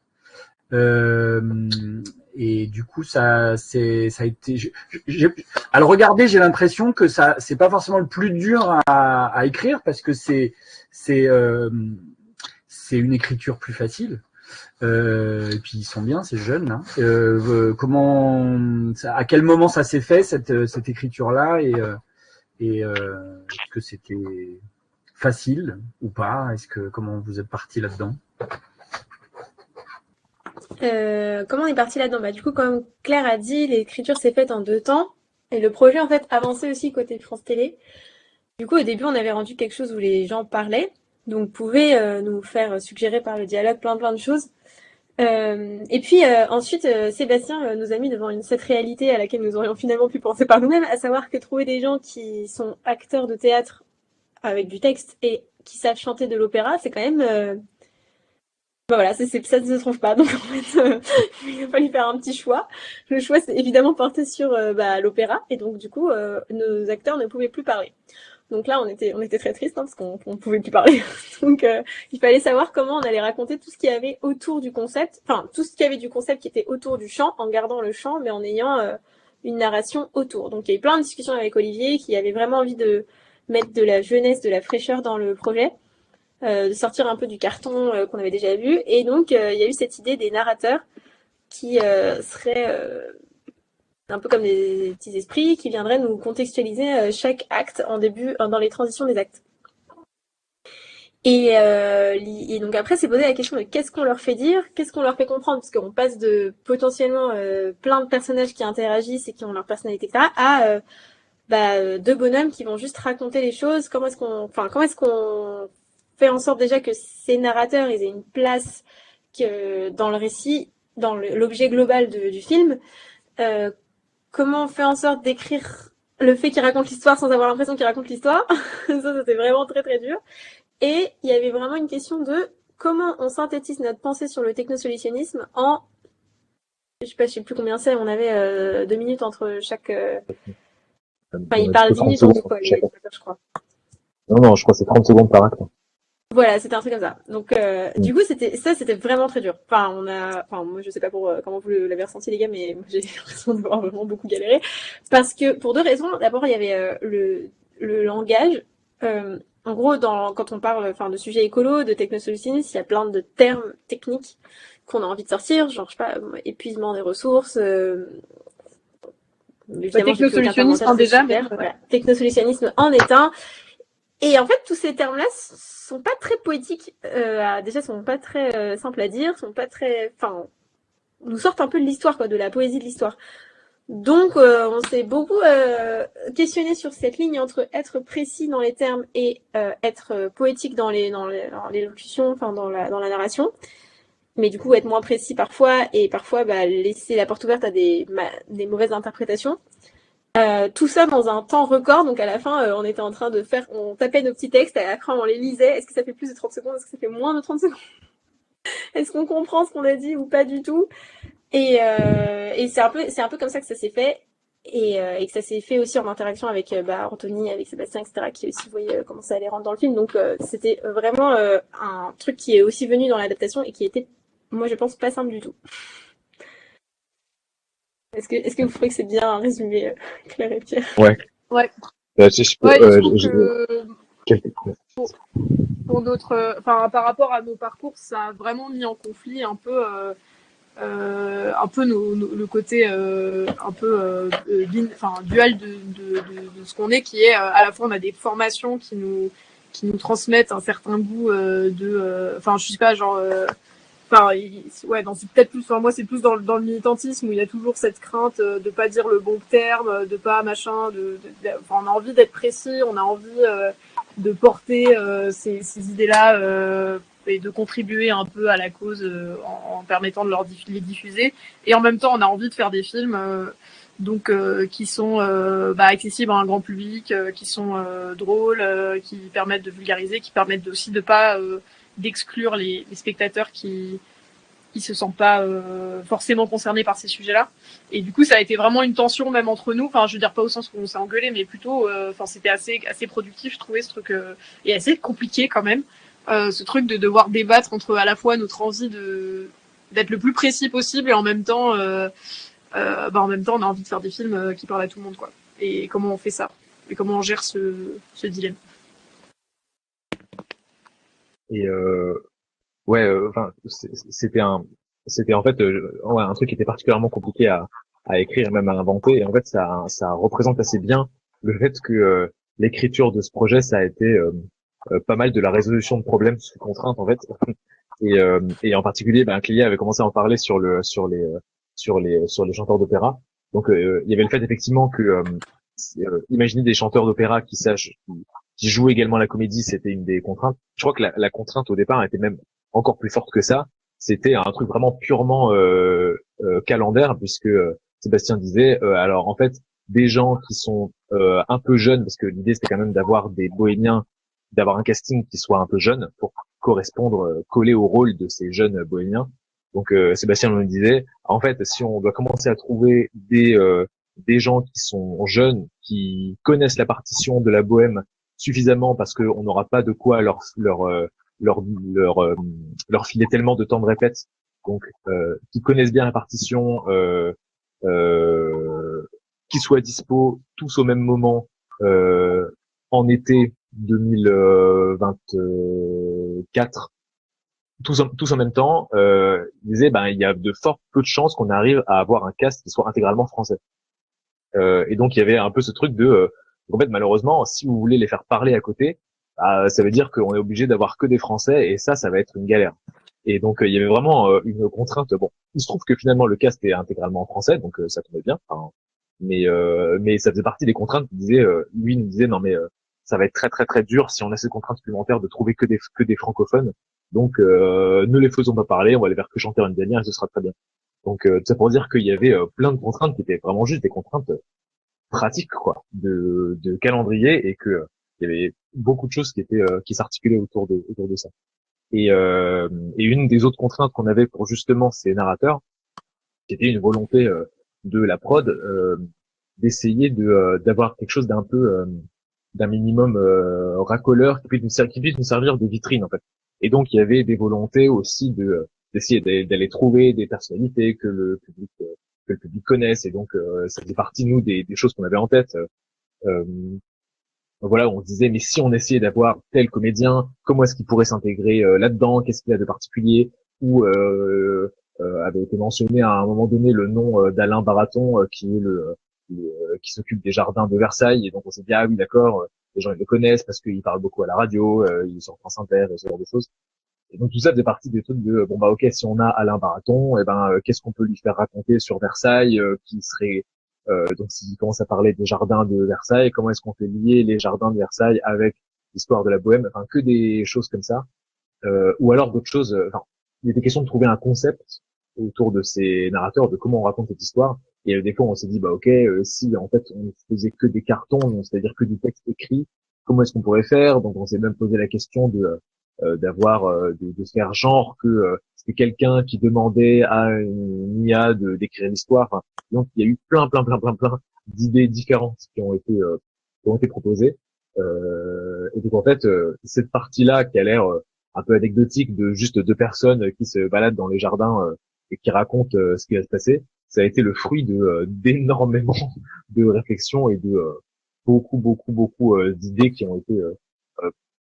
Et du coup, ça a été. À le regarder, j'ai l'impression que ça, c'est pas forcément le plus dur à écrire parce que c'est une écriture plus facile. Et puis ils sont bien, ces jeunes là. À quel moment ça s'est fait cette écriture-là, et est-ce que c'était facile ou pas? Comment vous êtes parti là-dedans? comment on est parti là-dedans? Bah, du coup, comme Claire a dit, l'écriture s'est faite en 2 temps. Et le projet, en fait, avançait aussi côté France Télé. Du coup, au début, on avait rendu quelque chose où les gens parlaient. Donc, pouvaient nous faire suggérer par le dialogue plein de choses. Et puis ensuite, Sébastien nous a mis devant cette réalité à laquelle nous aurions finalement pu penser par nous-mêmes, à savoir que trouver des gens qui sont acteurs de théâtre avec du texte et qui savent chanter de l'opéra, c'est quand même... Bah voilà, ça ne se trouve pas. Donc en fait, il a fallu faire un petit choix. Le choix, c'est évidemment porté sur l'opéra. Et donc du coup, nos acteurs ne pouvaient plus parler. Donc là, on était très tristes parce qu'on pouvait plus parler. Donc il fallait savoir comment on allait raconter tout ce qu'il y avait autour du concept, enfin tout ce qu'il y avait du concept qui était autour du chant, en gardant le chant, mais en ayant une narration autour. Donc il y a eu plein de discussions avec Olivier, qui avait vraiment envie de mettre de la jeunesse, de la fraîcheur dans le projet, de sortir un peu du carton qu'on avait déjà vu. Et donc il y a eu cette idée des narrateurs qui seraient un peu comme des petits esprits qui viendraient nous contextualiser chaque acte en début, dans les transitions des actes. Et donc après, c'est posé la question de qu'est-ce qu'on leur fait dire, qu'est-ce qu'on leur fait comprendre, parce qu'on passe de potentiellement plein de personnages qui interagissent et qui ont leur personnalité, etc., à deux bonhommes qui vont juste raconter les choses. Comment est-ce qu'on fait en sorte déjà que ces narrateurs ils aient une place dans le récit, dans l'objet global du film. Comment on fait en sorte d'écrire le fait qu'il raconte l'histoire sans avoir l'impression qu'il raconte l'histoire. Ça, c'était vraiment très dur. Et il y avait vraiment une question de comment on synthétise notre pensée sur le technosolutionnisme en... Je sais plus combien c'est, on avait 2 minutes entre chaque... Enfin, il parle 10 minutes en quoi, je crois. Non, je crois que c'est 30 secondes par acte. Voilà, c'était un truc comme ça. Donc, du coup, c'était vraiment très dur. Moi, je sais pas comment vous l'avez ressenti, les gars, mais moi, j'ai l'impression d'avoir vraiment beaucoup galéré. Parce que, pour 2 raisons. D'abord, il y avait le langage. En gros, quand on parle, de sujets écolos, de technosolutionnisme, il y a plein de termes techniques qu'on a envie de sortir, genre, je sais pas, épuisement des ressources, technosolutionnisme déjà, mais voilà. Technosolutionnisme en est un. Et en fait, tous ces termes-là sont pas très poétiques. Déjà, sont pas très simples à dire, sont pas très, nous sortent un peu de l'histoire, quoi, de la poésie de l'histoire. Donc, on s'est beaucoup questionné sur cette ligne entre être précis dans les termes et être poétique dans l'élocution, dans la narration. Mais du coup, être moins précis parfois et parfois laisser la porte ouverte à des mauvaises interprétations. Tout ça dans un temps record, donc à la fin, on était en train on tapait nos petits textes, et après on les lisait. Est-ce que ça fait plus de 30 secondes? Est-ce que ça fait moins de 30 secondes? Est-ce qu'on comprend ce qu'on a dit ou pas du tout? Et c'est un peu comme ça que ça s'est fait, et que ça s'est fait aussi en interaction avec Anthony, avec Sébastien, etc., qui aussi voyaient comment ça allait rentrer dans le film. Donc c'était vraiment un truc qui est aussi venu dans l'adaptation et qui était, moi je pense, pas simple du tout. Est-ce que vous trouvez que c'est bien un résumé, Claire et Pierre? Ouais. Pour notre, par rapport à nos parcours, ça a vraiment mis en conflit un peu le côté dual de ce qu'on est, qui est à la fois on a des formations qui nous transmettent un certain goût je sais pas, genre peut-être plus, moi c'est plus dans le militantisme où il y a toujours cette crainte de pas dire le bon terme, de pas machin, on a envie d'être précis, on a envie de porter ces idées-là et de contribuer un peu à la cause en permettant de les diffuser. Et en même temps, on a envie de faire des films qui sont accessibles à un grand public, qui sont drôles, qui permettent de vulgariser, qui permettent aussi de pas d'exclure les spectateurs qui se sentent pas forcément concernés par ces sujets-là. Et du coup, ça a été vraiment une tension même entre nous. Enfin, je veux dire pas au sens où on s'est engueulé, mais plutôt, c'était assez productif, je trouvais, ce truc, et assez compliqué quand même. Ce truc de devoir débattre entre à la fois notre envie d'être le plus précis possible et en même temps, on a envie de faire des films qui parlent à tout le monde, quoi. Et comment on fait ça? Et comment on gère ce dilemme? Et c'était en fait un truc qui était particulièrement compliqué à écrire, même à inventer. Et en fait, ça représente assez bien le fait que l'écriture de ce projet, ça a été pas mal de la résolution de problèmes sous contrainte. En fait, Et en particulier, Clélia avait commencé à en parler sur les chanteurs d'opéra. Donc il y avait le fait effectivement que imaginer des chanteurs d'opéra qui jouent également la comédie, c'était une des contraintes. Je crois que la contrainte au départ était même encore plus forte que ça. C'était un truc vraiment purement calendaire, puisque Sébastien disait alors en fait des gens qui sont un peu jeunes, parce que l'idée c'était quand même d'avoir des bohémiens, d'avoir un casting qui soit un peu jeune pour correspondre, coller au rôle de ces jeunes bohémiens. Donc Sébastien nous disait, en fait, si on doit commencer à trouver des gens qui sont jeunes, qui connaissent la partition de la bohème suffisamment, parce qu'on n'aura pas de quoi leur filer tellement de temps de répète, donc qui connaissent bien la partition, qui soient dispo tous au même moment en été 2024, tous en même temps. Il disait, il y a de fort peu de chances qu'on arrive à avoir un cast qui soit intégralement français. Et donc il y avait un peu ce truc de en fait malheureusement si vous voulez les faire parler à côté, ça veut dire qu'on est obligé d'avoir que des Français, et ça va être une galère. Et donc il y avait vraiment une contrainte. Bon, il se trouve que finalement le cast est intégralement en français, donc ça tombait bien. Enfin, mais ça faisait partie des contraintes. Lui nous disait non mais ça va être très très très dur si on a ces contraintes supplémentaires de trouver que des francophones. Donc ne les faisons pas parler, on va les faire que chanter en italien et ce sera très bien. Donc tout ça pour dire qu'il y avait plein de contraintes qui étaient vraiment juste des contraintes pratiques quoi, de calendrier, et que il y avait beaucoup de choses qui s'articulaient autour de ça. Et une des autres contraintes qu'on avait pour justement ces narrateurs, c'était une volonté de la prod d'essayer d'avoir quelque chose d'un minimum racoleur qui puisse nous servir de vitrine en fait. Et donc il y avait des volontés aussi d'essayer d'aller trouver des personnalités que le public connaisse, et donc ça faisait partie nous des choses qu'on avait en tête. Euh, voilà, on se disait mais si on essayait d'avoir tel comédien, comment est-ce qu'il pourrait s'intégrer là-dedans, qu'est-ce qu'il a de particulier, ou avait été mentionné à un moment donné le nom d'Alain Baraton qui est qui s'occupe des jardins de Versailles, et donc on s'est dit ah oui d'accord, les gens ils le connaissent parce qu'il parle beaucoup à la radio, il est sur France Inter et ce genre de choses. Et donc tout ça faisait partie des trucs de bon ok, si on a Alain Baraton, et qu'est-ce qu'on peut lui faire raconter sur Versailles qui serait donc s'il commence à parler des jardins de Versailles, comment est-ce qu'on fait lier les jardins de Versailles avec l'histoire de la Bohème, enfin que des choses comme ça, ou alors d'autres choses. Enfin, il était question de trouver un concept autour de ces narrateurs, de comment on raconte cette histoire. Et des fois on s'est dit ok, si en fait on faisait que des cartons, c'est-à-dire que du texte écrit, comment est-ce qu'on pourrait faire? Donc on s'est même posé la question de faire genre que c'était quelqu'un qui demandait à une IA d'écrire l'histoire. Enfin, donc il y a eu plein d'idées différentes qui ont été proposées. Et donc en fait cette partie-là qui a l'air un peu anecdotique, de juste deux personnes qui se baladent dans les jardins et qui racontent ce qui va se passer, ça a été le fruit d'énormément de réflexions et de beaucoup d'idées qui ont été euh,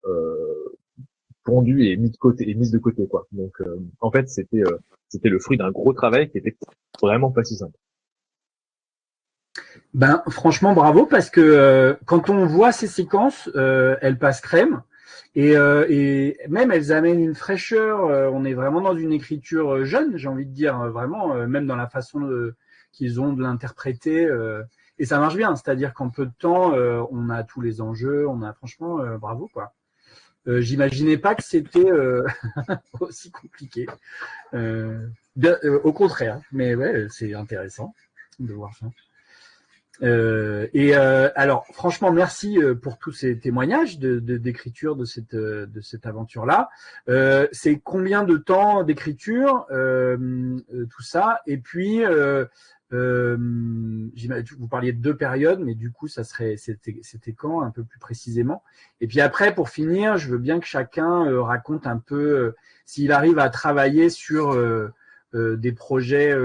euh, pondues et mises de côté quoi. Donc en fait c'était le fruit d'un gros travail qui était vraiment pas si simple. Franchement bravo, parce que quand on voit ces séquences, elles passent crème. Et même elles amènent une fraîcheur. On est vraiment dans une écriture jeune, j'ai envie de dire, vraiment, même dans la façon qu'ils ont de l'interpréter. Et ça marche bien, c'est-à-dire qu'en peu de temps, on a tous les enjeux. On a franchement bravo quoi. J'imaginais pas que c'était aussi compliqué. Au contraire, mais ouais, c'est intéressant de voir ça. Alors, franchement, merci pour tous ces témoignages d'écriture de cette aventure-là. C'est combien de temps d'écriture, tout ça? Et puis, vous parliez de 2 périodes, mais du coup, c'était quand un peu plus précisément? Et puis après, pour finir, je veux bien que chacun raconte un peu s'il arrive à travailler sur des projets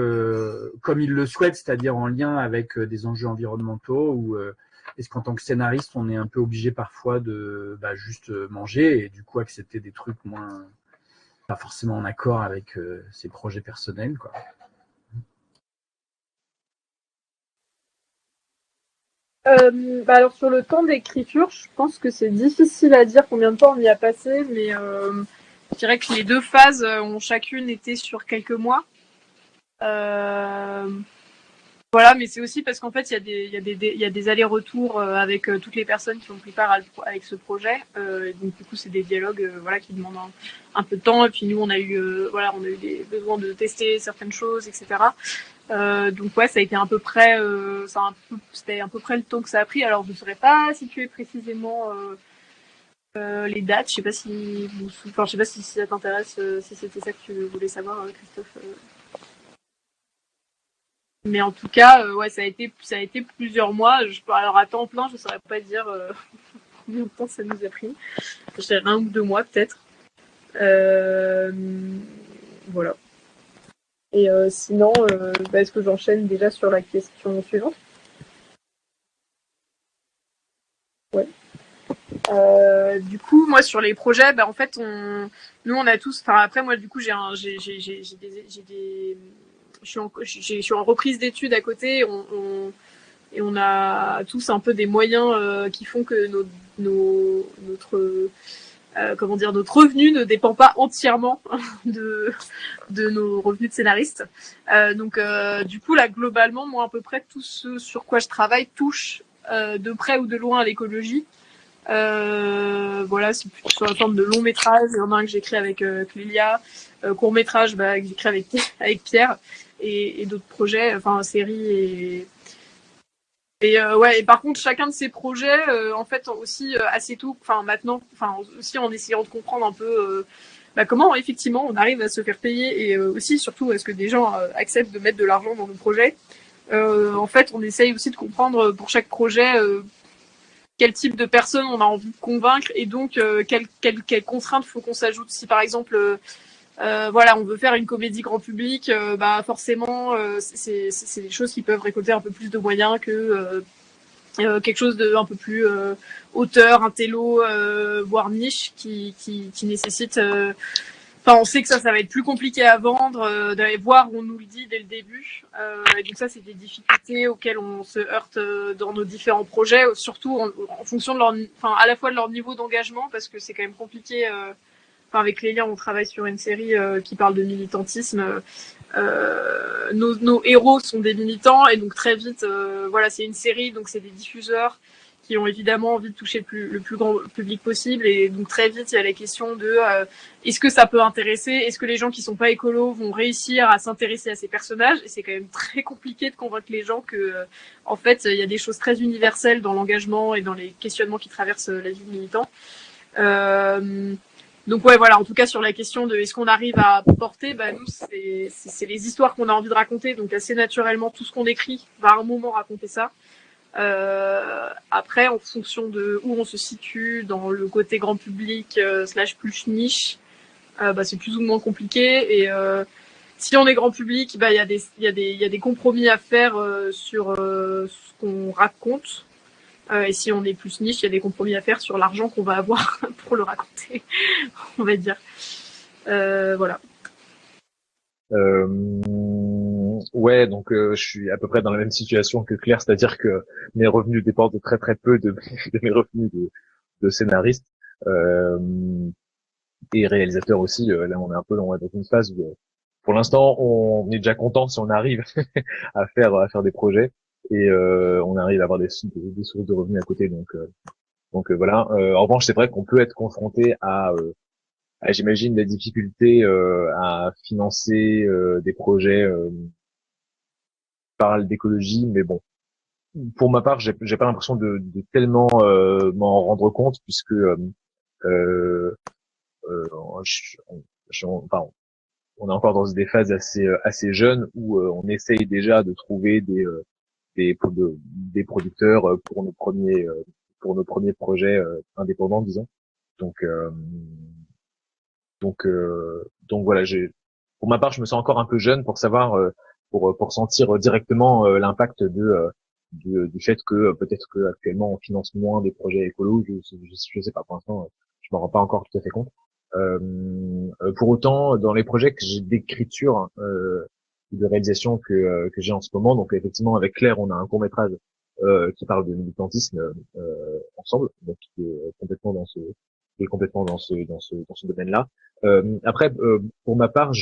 comme il le souhaite, c'est-à-dire en lien avec des enjeux environnementaux, ou est-ce qu'en tant que scénariste, on est un peu obligé parfois de juste manger et du coup accepter des trucs moins, pas forcément en accord avec ses projets personnels, quoi. Alors sur le temps d'écriture, je pense que c'est difficile à dire combien de temps on y a passé, mais dirais que les 2 phases ont chacune été sur quelques mois. Voilà, mais c'est aussi parce qu'en fait, il y a des allers-retours avec toutes les personnes qui ont pris part avec ce projet. Donc du coup, c'est des dialogues voilà, qui demandent un peu de temps. Et puis nous, on a eu des besoins de tester certaines choses, etc. Donc ouais, ça a été à peu près, c'était à peu près le temps que ça a pris. Alors je ne saurais pas situer précisément les dates. Je sais pas si je sais pas si ça t'intéresse, si c'était ça que tu voulais savoir, Christophe. Mais en tout cas, ouais, ça a été plusieurs mois. Alors à temps plein, je saurais pas dire combien de temps ça nous a pris. Je dirais 1 ou 2 mois peut-être. Voilà. Et sinon, est-ce que j'enchaîne déjà sur la question suivante? Ouais. Du coup, moi sur les projets, en fait, nous on a tous. Enfin après, moi du coup, je suis en reprise d'études à côté. Et on a tous un peu des moyens qui font que notre revenu ne dépend pas entièrement de nos revenus de scénariste. Donc du coup là globalement, moi à peu près tout ce sur quoi je travaille touche de près ou de loin à l'écologie. Voilà, c'est plutôt sur la forme de long métrage. Il y en a un que j'écris avec Clélia, court métrage que j'écris avec Pierre, et d'autres projets, enfin séries ouais, et par contre chacun de ces projets en fait aussi assez tôt, enfin maintenant, enfin aussi en essayant de comprendre un peu comment effectivement on arrive à se faire payer, et aussi surtout est-ce que des gens acceptent de mettre de l'argent dans nos projets. En fait on essaye aussi de comprendre pour chaque projet quel type de personnes on a envie de convaincre, et donc quelles contraintes faut qu'on s'ajoute. Si par exemple voilà, on veut faire une comédie grand public, forcément c'est des choses qui peuvent récolter un peu plus de moyens que quelque chose de un peu plus auteur, intello, voire niche, qui nécessite on sait que ça va être plus compliqué à vendre, d'aller voir, on nous le dit dès le début. Et donc ça, c'est des difficultés auxquelles on se heurte dans nos différents projets, surtout en fonction de à la fois de leur niveau d'engagement, parce que c'est quand même compliqué. Avec Lélia, on travaille sur une série qui parle de militantisme. Nos héros sont des militants, et donc très vite, voilà, c'est une série, donc c'est des diffuseurs qui ont évidemment envie de toucher le plus grand public possible, et donc très vite il y a la question de est-ce que ça peut intéresser, est-ce que les gens qui sont pas écolos vont réussir à s'intéresser à ces personnages, et c'est quand même très compliqué de convaincre les gens que en fait il y a des choses très universelles dans l'engagement et dans les questionnements qui traversent la vie de militant. Donc ouais, voilà, en tout cas sur la question de est-ce qu'on arrive à porter, nous c'est les histoires qu'on a envie de raconter, donc assez naturellement tout ce qu'on écrit va à un moment raconter ça. Après, en fonction de où on se situe dans le côté grand public / plus niche, c'est plus ou moins compliqué. Et si on est grand public, il y a des compromis à faire sur ce qu'on raconte. Et si on est plus niche, il y a des compromis à faire sur l'argent qu'on va avoir pour le raconter, on va dire. Voilà. Ouais, donc je suis à peu près dans la même situation que Claire, c'est-à-dire que mes revenus dépendent de très très peu de mes revenus de scénariste et réalisateur aussi. Là, on est un peu dans une phase où, pour l'instant, on est déjà content si on arrive à faire des projets, et on arrive à avoir des sources de revenus à côté. Donc voilà. En revanche, c'est vrai qu'on peut être confronté à j'imagine des difficultés à financer des projets parle d'écologie, mais bon, pour ma part, j'ai pas l'impression de tellement m'en rendre compte, puisque euh, enfin, on est encore dans des phases assez jeunes où on essaye déjà de trouver des producteurs pour nos premiers projets indépendants, disons. Donc donc voilà, pour ma part, je me sens encore un peu jeune pour savoir pour sentir directement l'impact du fait que peut-être que actuellement on finance moins des projets écolos. Je sais pas, pour l'instant je m'en rends pas encore tout à fait compte. Pour autant, dans les projets que j'ai d'écriture de réalisation que j'ai en ce moment, donc effectivement avec Claire, on a un court-métrage qui parle de militantisme ensemble, donc qui est complètement est complètement dans ce domaine-là. Après, pour ma part,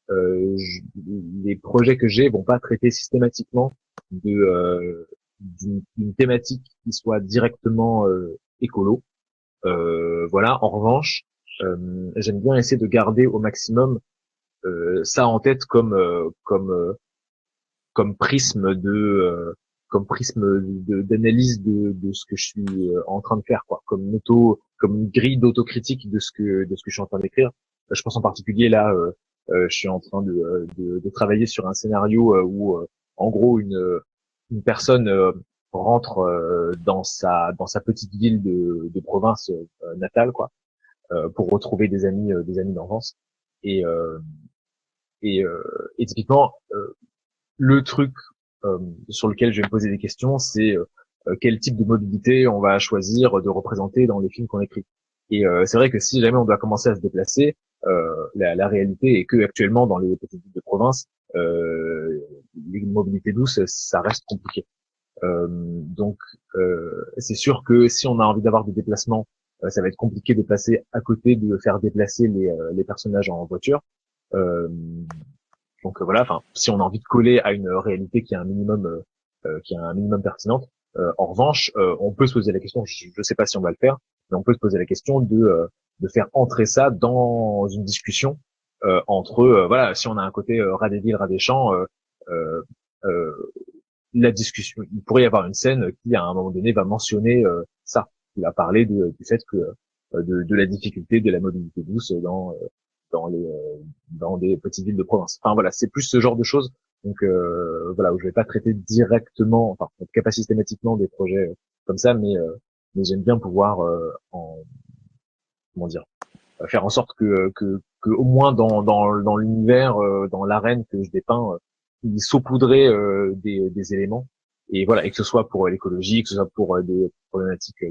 les projets que j'ai vont pas traiter systématiquement d'une thématique qui soit directement écolo. Voilà. En revanche, j'aime bien essayer de garder au maximum ça en tête comme prisme d'analyse de ce que je suis en train de faire, quoi, comme une grille d'autocritique de ce que je suis en train d'écrire. Je pense en particulier là, je suis en train de travailler sur un scénario où en gros une personne rentre dans sa petite ville de province natale, quoi, pour retrouver des amis d'enfance. Et et typiquement le truc sur lequel je vais me poser des questions, c'est quel type de mobilité on va choisir de représenter dans les films qu'on écrit. Et c'est vrai que si jamais on doit commencer à se déplacer, la réalité est que actuellement dans les petites villes de province, les mobilités douces, ça reste compliqué. Donc c'est sûr que si on a envie d'avoir des déplacements, ça va être compliqué de passer à côté de faire déplacer les personnages en voiture. Donc voilà, enfin, si on a envie de coller à une réalité qui est un minimum pertinente. En revanche, on peut se poser la question, je sais pas si on va le faire, mais on peut se poser la question de faire entrer ça dans une discussion entre voilà, si on a un côté rat des villes, rat des champs, euh, euh, la discussion, il pourrait y avoir une scène qui à un moment donné va mentionner ça, qui va parler du fait que de la difficulté de la mobilité douce dans les dans des petites villes de province. Enfin voilà, c'est plus ce genre de choses. Donc voilà, où je vais pas traiter directement, enfin en tout cas pas systématiquement des projets comme ça, mais j'aime bien pouvoir comment dire, faire en sorte que au moins dans l'univers, dans l'arène que je dépeins, il saupoudrer des éléments. Et voilà, et que ce soit pour l'écologie, que ce soit pour des problématiques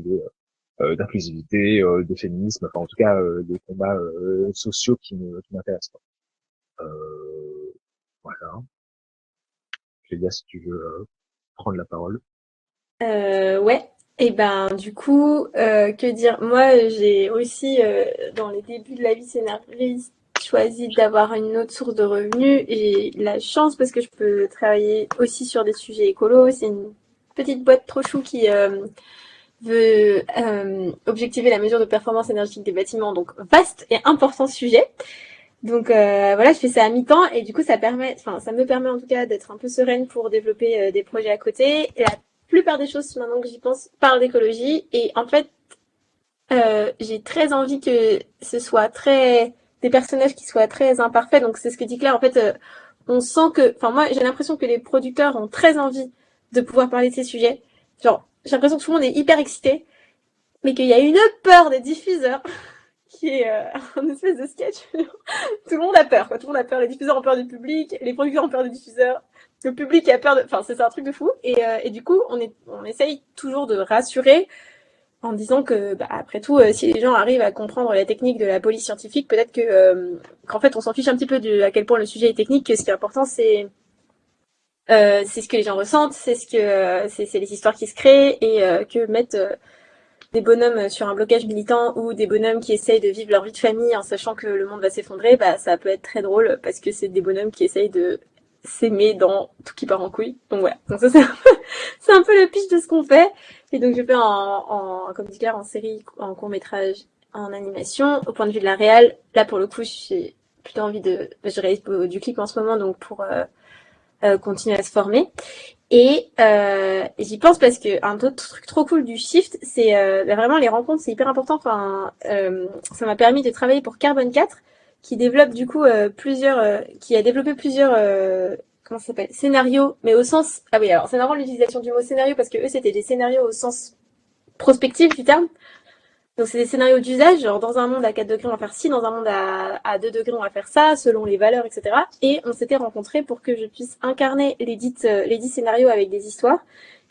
d'inclusivité, de féminisme, enfin en tout cas des combats sociaux qui m'intéressent. Voilà. Clélia, si tu veux prendre la parole. Ouais. Et ben du coup, que dire? Moi, j'ai aussi dans les débuts de la vie scénariste choisi d'avoir une autre source de revenus. J'ai la chance parce que je peux travailler aussi sur des sujets écolos. C'est une petite boîte trop chou qui veut objectiver la mesure de performance énergétique des bâtiments. Donc vaste et important sujet. Donc voilà, je fais ça à mi-temps et du coup ça me permet en tout cas d'être un peu sereine pour développer des projets à côté. Et la plupart des choses maintenant que j'y pense parlent d'écologie et en fait j'ai très envie que ce soit des personnages qui soient très imparfaits. Donc c'est ce que dit Claire. En fait, on sent moi j'ai l'impression que les producteurs ont très envie de pouvoir parler de ces sujets. Genre j'ai l'impression que tout le monde est hyper excité, mais qu'il y a une peur des diffuseurs qui est un espèce de sketch. Tout le monde a peur, quoi. Tout le monde a peur. Les diffuseurs ont peur du public, les producteurs ont peur des diffuseurs, le public a peur de... Enfin, c'est un truc de fou. Et du coup, on essaye toujours de rassurer en disant que, après tout, si les gens arrivent à comprendre la technique de la police scientifique, peut-être qu'en fait, on s'en fiche un petit peu de à quel point le sujet est technique, que ce qui est important, c'est ce que les gens ressentent, c'est les histoires qui se créent et que mettre des bonhommes sur un blocage militant ou des bonhommes qui essayent de vivre leur vie de famille en sachant que le monde va s'effondrer, ça peut être très drôle parce que c'est des bonhommes qui essayent de s'aimer dans tout qui part en couille. Donc voilà. Donc ça c'est un peu le pitch de ce qu'on fait. Et donc je fais comme dit Claire, en série, en court-métrage, en animation. Au point de vue de la réal, là pour le coup, j'ai plutôt envie je réalise du clip en ce moment, donc pour continuer à se former. Et j'y pense parce que un autre truc trop cool du Shift, c'est vraiment les rencontres, c'est hyper important. Enfin, ça m'a permis de travailler pour Carbone 4, qui développe du coup qui a développé plusieurs comment ça s'appelle, scénarios, mais au sens alors c'est marrant l'utilisation du mot scénario parce que eux c'était des scénarios au sens prospectif du terme. Donc c'est des scénarios d'usage, genre dans un monde à 4 degrés on va faire ci, dans un monde à 2 degrés on va faire ça, selon les valeurs, etc. Et on s'était rencontrés pour que je puisse incarner les dix scénarios avec des histoires.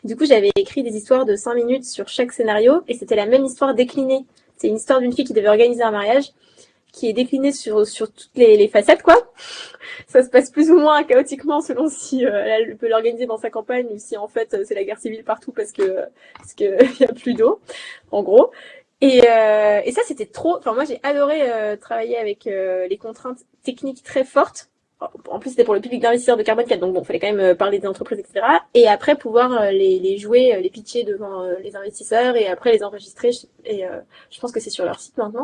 Du coup j'avais écrit des histoires de 5 minutes sur chaque scénario, et c'était la même histoire déclinée. C'est une histoire d'une fille qui devait organiser un mariage, qui est déclinée sur toutes les facettes, quoi. Ça se passe plus ou moins chaotiquement selon si elle peut l'organiser dans sa campagne ou si en fait c'est la guerre civile partout parce que y a plus d'eau, en gros. Et ça, c'était trop. Enfin, moi, j'ai adoré travailler avec les contraintes techniques très fortes. En plus, c'était pour le public d'investisseurs de Carbone 4, donc bon, fallait quand même parler des entreprises, etc. Et après, pouvoir les jouer, les pitcher devant les investisseurs et après les enregistrer. Et je pense que c'est sur leur site maintenant.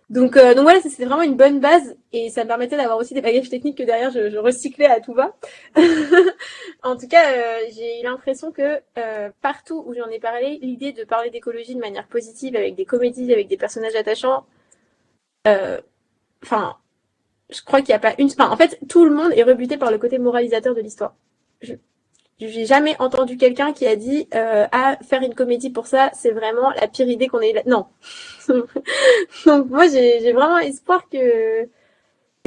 Donc voilà, c'était vraiment une bonne base et ça me permettait d'avoir aussi des bagages techniques que derrière je recyclais à tout va. En tout cas, j'ai eu l'impression que partout où j'en ai parlé, l'idée de parler d'écologie de manière positive, avec des comédies, avec des personnages attachants, enfin, je crois qu'il n'y a pas une... Enfin, en fait, tout le monde est rebuté par le côté moralisateur de l'histoire. J'ai jamais entendu quelqu'un qui a dit faire une comédie pour ça, c'est vraiment la pire idée qu'on ait eu. Non. Donc moi j'ai vraiment espoir que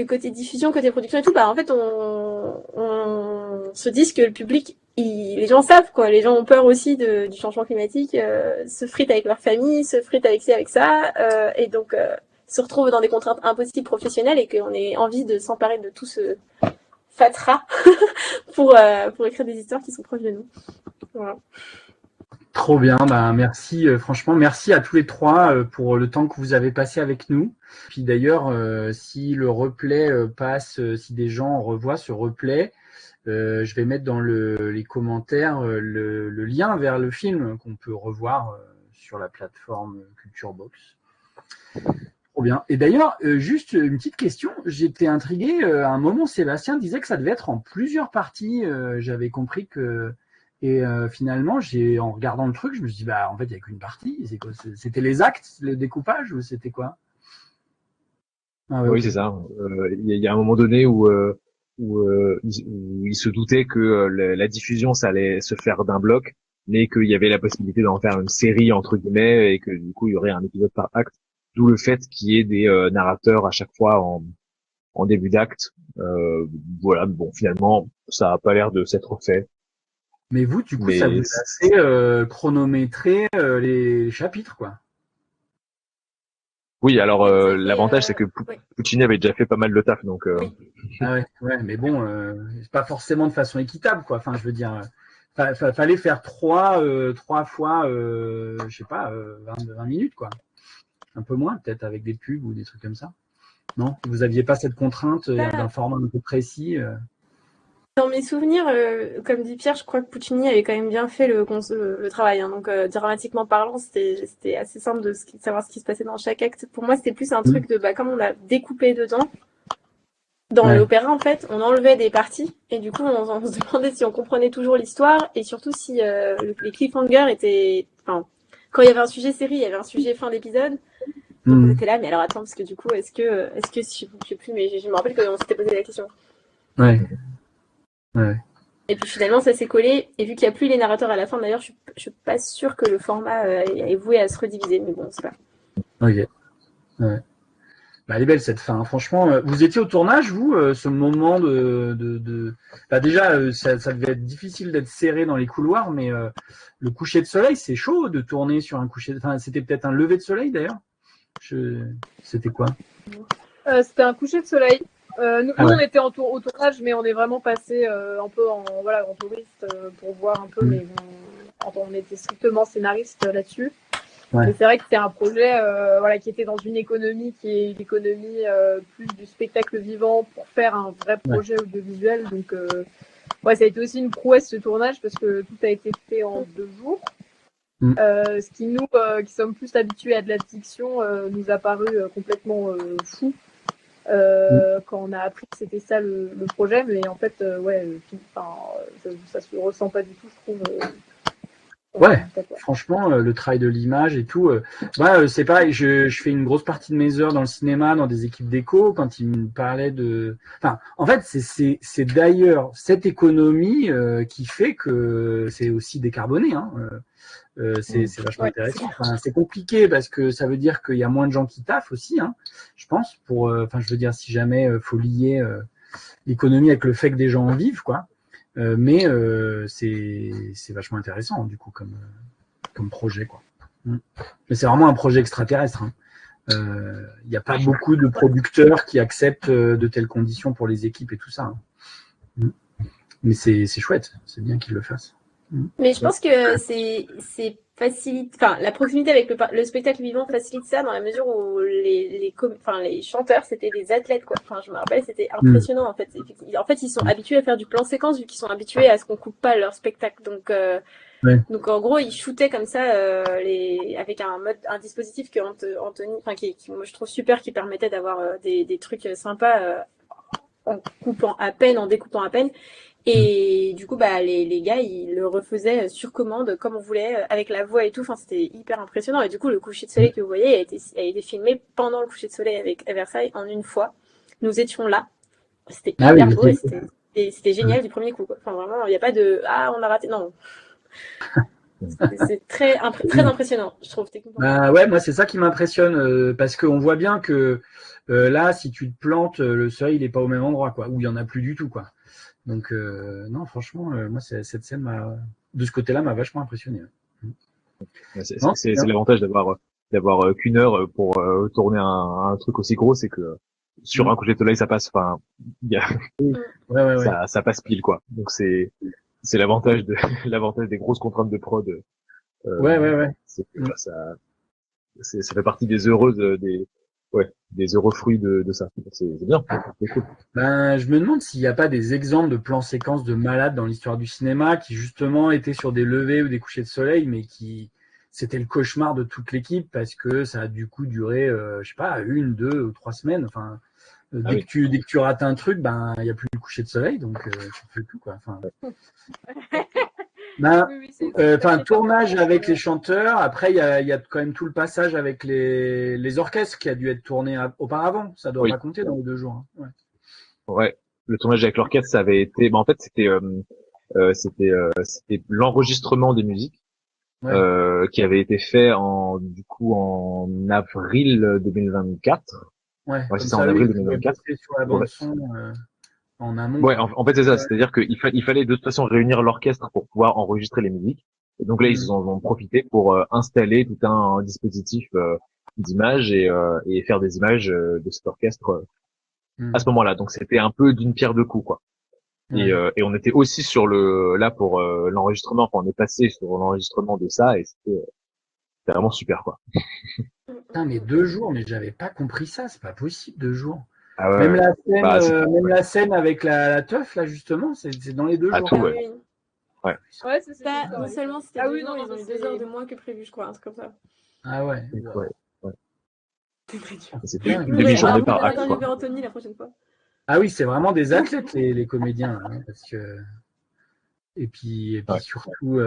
côté diffusion, côté production et tout, bah en fait on se dise que le public, les gens savent quoi, les gens ont peur aussi du changement climatique, se fritent avec leur famille, se fritent avec ci avec ça, et donc se retrouvent dans des contraintes impossibles professionnelles et qu'on ait envie de s'emparer de tout ce fatras pour écrire des histoires qui sont proches de nous. Voilà. Trop bien, bah merci, franchement, merci à tous les trois pour le temps que vous avez passé avec nous. Puis d'ailleurs, si le replay passe, si des gens revoient ce replay, je vais mettre dans les commentaires le lien vers le film qu'on peut revoir sur la plateforme Culture Box. Trop bien. Et d'ailleurs, juste une petite question, j'étais intrigué, à un moment Sébastien disait que ça devait être en plusieurs parties, j'avais compris que... Et finalement, en regardant le truc, je me suis dit, bah en fait, il n'y a qu'une partie. C'est quoi? C'était les actes, le découpage, ou c'était quoi? Oui, okay. C'est ça. Il y a un moment donné où il se doutait que la diffusion, ça allait se faire d'un bloc, mais qu'il y avait la possibilité d'en faire une série, entre guillemets, et que du coup, il y aurait un épisode par acte. D'où le fait qu'il y ait des narrateurs à chaque fois en début d'acte. Voilà, bon, finalement, ça a pas l'air de s'être fait. Mais vous, du coup, ça vous a fait chronométrer les chapitres, quoi. Oui, alors l'avantage, c'est que Puccini avait déjà fait pas mal de taf, donc... Ah ouais, mais bon, c'est pas forcément de façon équitable, quoi. Enfin, je veux dire, fallait faire trois fois, je sais pas, 20 minutes, quoi. Un peu moins, peut-être, avec des pubs ou des trucs comme ça. Non? Vous aviez pas cette contrainte d'un format un peu précis Dans mes souvenirs, comme dit Pierre, je crois que Puccini avait quand même bien fait le travail. Hein. Donc, dramatiquement parlant, c'était assez simple de savoir ce qui se passait dans chaque acte. Pour moi, c'était plus un truc de, comme on a découpé dedans, dans l'opéra, en fait, on enlevait des parties. Et du coup, on se demandait si on comprenait toujours l'histoire et surtout si les cliffhangers étaient... Enfin, quand il y avait un sujet série, il y avait un sujet fin d'épisode. Donc, on était là, mais alors attends, parce que du coup, est-ce que je sais plus, mais je me rappelle qu'on s'était posé la question. Ouais. Et puis finalement, ça s'est collé. Et vu qu'il n'y a plus les narrateurs à la fin, d'ailleurs, je suis pas sûre que le format est voué à se rediviser. Mais bon, c'est pas. Ok. Ouais. Bah, elle est belle cette fin. Hein. Franchement, vous étiez au tournage, vous, ce moment de... Bah, déjà, ça devait être difficile d'être serré dans les couloirs, mais le coucher de soleil, c'est chaud de tourner sur un coucher. Enfin, c'était peut-être un lever de soleil d'ailleurs. C'était quoi? C'était un coucher de soleil. Nous, on était au tournage, mais on est vraiment passé un peu en touriste pour voir un peu, mais on était strictement scénariste là-dessus. Ouais. Mais c'est vrai que c'était un projet qui était dans une économie qui est l'économie plus du spectacle vivant pour faire un vrai projet audiovisuel. Donc, ça a été aussi une prouesse ce tournage parce que tout a été fait en 2 jours. Ce qui nous, qui sommes plus habitués à de la fiction, nous a paru complètement fou. Quand on a appris que c'était ça le projet, mais en fait, ça se ressent pas du tout, je trouve. Franchement, le travail de l'image et tout. C'est pareil, je fais une grosse partie de mes heures dans le cinéma, dans des équipes d'éco, quand ils me parlaient de... Enfin, en fait, c'est d'ailleurs cette économie qui fait que c'est aussi décarboné. Hein. C'est vachement intéressant. Enfin, c'est compliqué parce que ça veut dire qu'il y a moins de gens qui taffent aussi, hein, je pense. Je veux dire, si jamais faut lier l'économie avec le fait que des gens en vivent, quoi. Mais c'est vachement intéressant du coup comme projet, quoi. Mais c'est vraiment un projet extraterrestre. Il n'y a pas beaucoup de producteurs qui acceptent de telles conditions pour les équipes et tout ça. Mais c'est chouette, c'est bien qu'ils le fassent. Mais je pense que c'est facilite, enfin la proximité avec le spectacle vivant facilite ça dans la mesure où les chanteurs c'était des athlètes quoi. Enfin je me rappelle c'était impressionnant en fait. En fait ils sont habitués à faire du plan séquence vu qu'ils sont habitués à ce qu'on coupe pas leur spectacle. Donc en gros ils shootaient comme ça avec un dispositif que Anthony, enfin qui moi je trouve super, qui permettait d'avoir des trucs sympas en coupant à peine, en découpant à peine. Et du coup, les gars, ils le refaisaient sur commande, comme on voulait, avec la voix et tout. Enfin, c'était hyper impressionnant. Et du coup, le coucher de soleil que vous voyez a été filmé pendant le coucher de soleil à Versailles en une fois. Nous étions là. C'était hyper beau et c'était génial du premier coup, quoi. Enfin, vraiment, il n'y a pas de « Ah, on a raté ». Non. C'est très impressionnant, je trouve, techniquement. Ouais, moi, c'est ça qui m'impressionne, parce qu'on voit bien que là, si tu te plantes, le soleil, il n'est pas au même endroit, quoi, ou il n'y en a plus du tout, quoi. Donc, non, franchement, moi, cette scène, de ce côté-là, m'a vachement impressionné. C'est l'avantage d'avoir qu'une heure pour tourner un truc aussi gros, c'est que sur un coucher de soleil, ça passe, enfin, ça passe pile, quoi. Donc c'est l'avantage des grosses contraintes de prod. C'est que ça fait partie des heureuses, des heureux fruits de ça. C'est bien, c'est cool. Je me demande s'il n'y a pas des exemples de plans séquences de malades dans l'histoire du cinéma qui justement étaient sur des levées ou des couchers de soleil, mais c'était le cauchemar de toute l'équipe parce que ça a du coup duré, je sais pas, 1, 2 ou 3 semaines. Enfin, dès que tu rates un truc, il n'y a plus le coucher de soleil, donc tu fais plus, quoi. Tournage avec les chanteurs. Après, il y a quand même tout le passage avec les orchestres qui a dû être tourné auparavant. Ça doit pas compter dans les 2 jours. Hein. Ouais. Le tournage avec l'orchestre, ça avait été, en fait, c'était l'enregistrement des musiques, qui avait été fait du coup, en avril 2024. Ouais, c'est ça, en avril 2024. Sur la bande son, en amont. Ouais, en fait, c'est ça. C'est-à-dire qu'il fallait de toute façon réunir l'orchestre pour pouvoir enregistrer les musiques. Et donc là, ils en ont profité pour installer tout un dispositif d'image et faire des images de cet orchestre à ce moment-là. Donc c'était un peu d'une pierre deux coups, quoi. Et on était aussi pour l'enregistrement. Enfin, on est passé sur l'enregistrement de ça et c'était vraiment super, quoi. Putain, mais 2 jours, mais j'avais pas compris ça. C'est pas possible, 2 jours. Ah ouais, même la scène avec la teuf, là, justement, c'est dans les 2 jours. Tout, Ouais, c'est ça. Non seulement c'était ils ont eu 2 heures de moins que prévu, je crois, un truc comme ça. Ah ouais. C'est très dur. C'était une demi-journée par acte, quoi. Anthony la prochaine fois. Ah oui, c'est vraiment des athlètes, les comédiens, hein, parce que... Et puis surtout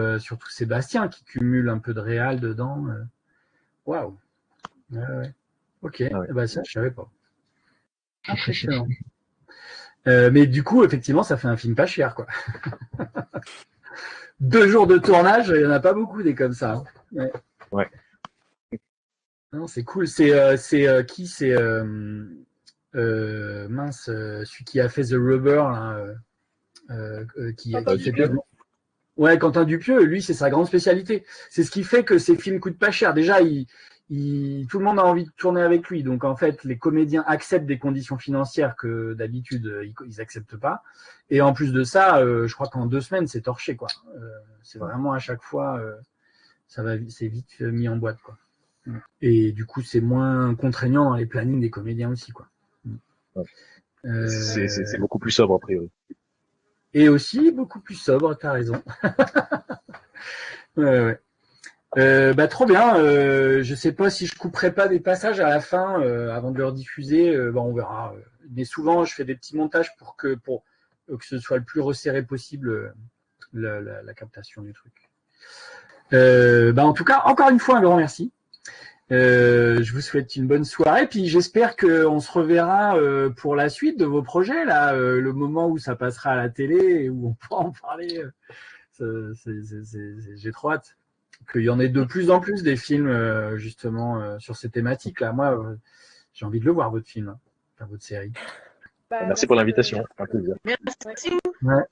Sébastien qui cumule un peu de réal dedans. Waouh. Ouais. Ok. Ça, je savais pas. Impressionnant. Mais du coup, effectivement, ça fait un film pas cher, quoi. 2 jours de tournage, il y en a pas beaucoup des comme ça. Ouais. Non, c'est cool. C'est qui? C'est celui qui a fait The Rubber, là, Quentin Dupieux, lui, c'est sa grande spécialité. C'est ce qui fait que ses films coûtent pas cher. Déjà, tout le monde a envie de tourner avec lui. Donc, en fait, les comédiens acceptent des conditions financières que d'habitude, ils acceptent pas. Et en plus de ça, je crois qu'en 2 semaines, c'est torché, quoi. C'est vraiment à chaque fois, c'est vite mis en boîte, quoi. Et du coup, c'est moins contraignant dans les plannings des comédiens aussi, quoi. C'est beaucoup plus sobre, a priori. Et aussi beaucoup plus sobre, t'as raison. Ouais. Trop bien. Je sais pas si je couperai pas des passages à la fin avant de leur diffuser. On verra. Mais souvent, je fais des petits montages pour que ce soit le plus resserré possible la captation du truc. En tout cas, encore une fois, un grand merci. Je vous souhaite une bonne soirée, puis j'espère qu'on se reverra pour la suite de vos projets, là, le moment où ça passera à la télé et où on pourra en parler. J'ai trop hâte qu'il y en ait de plus en plus des films justement sur ces thématiques-là. Moi, j'ai envie de le voir, votre film, votre série. Merci pour l'invitation, un plaisir. Merci. Ouais.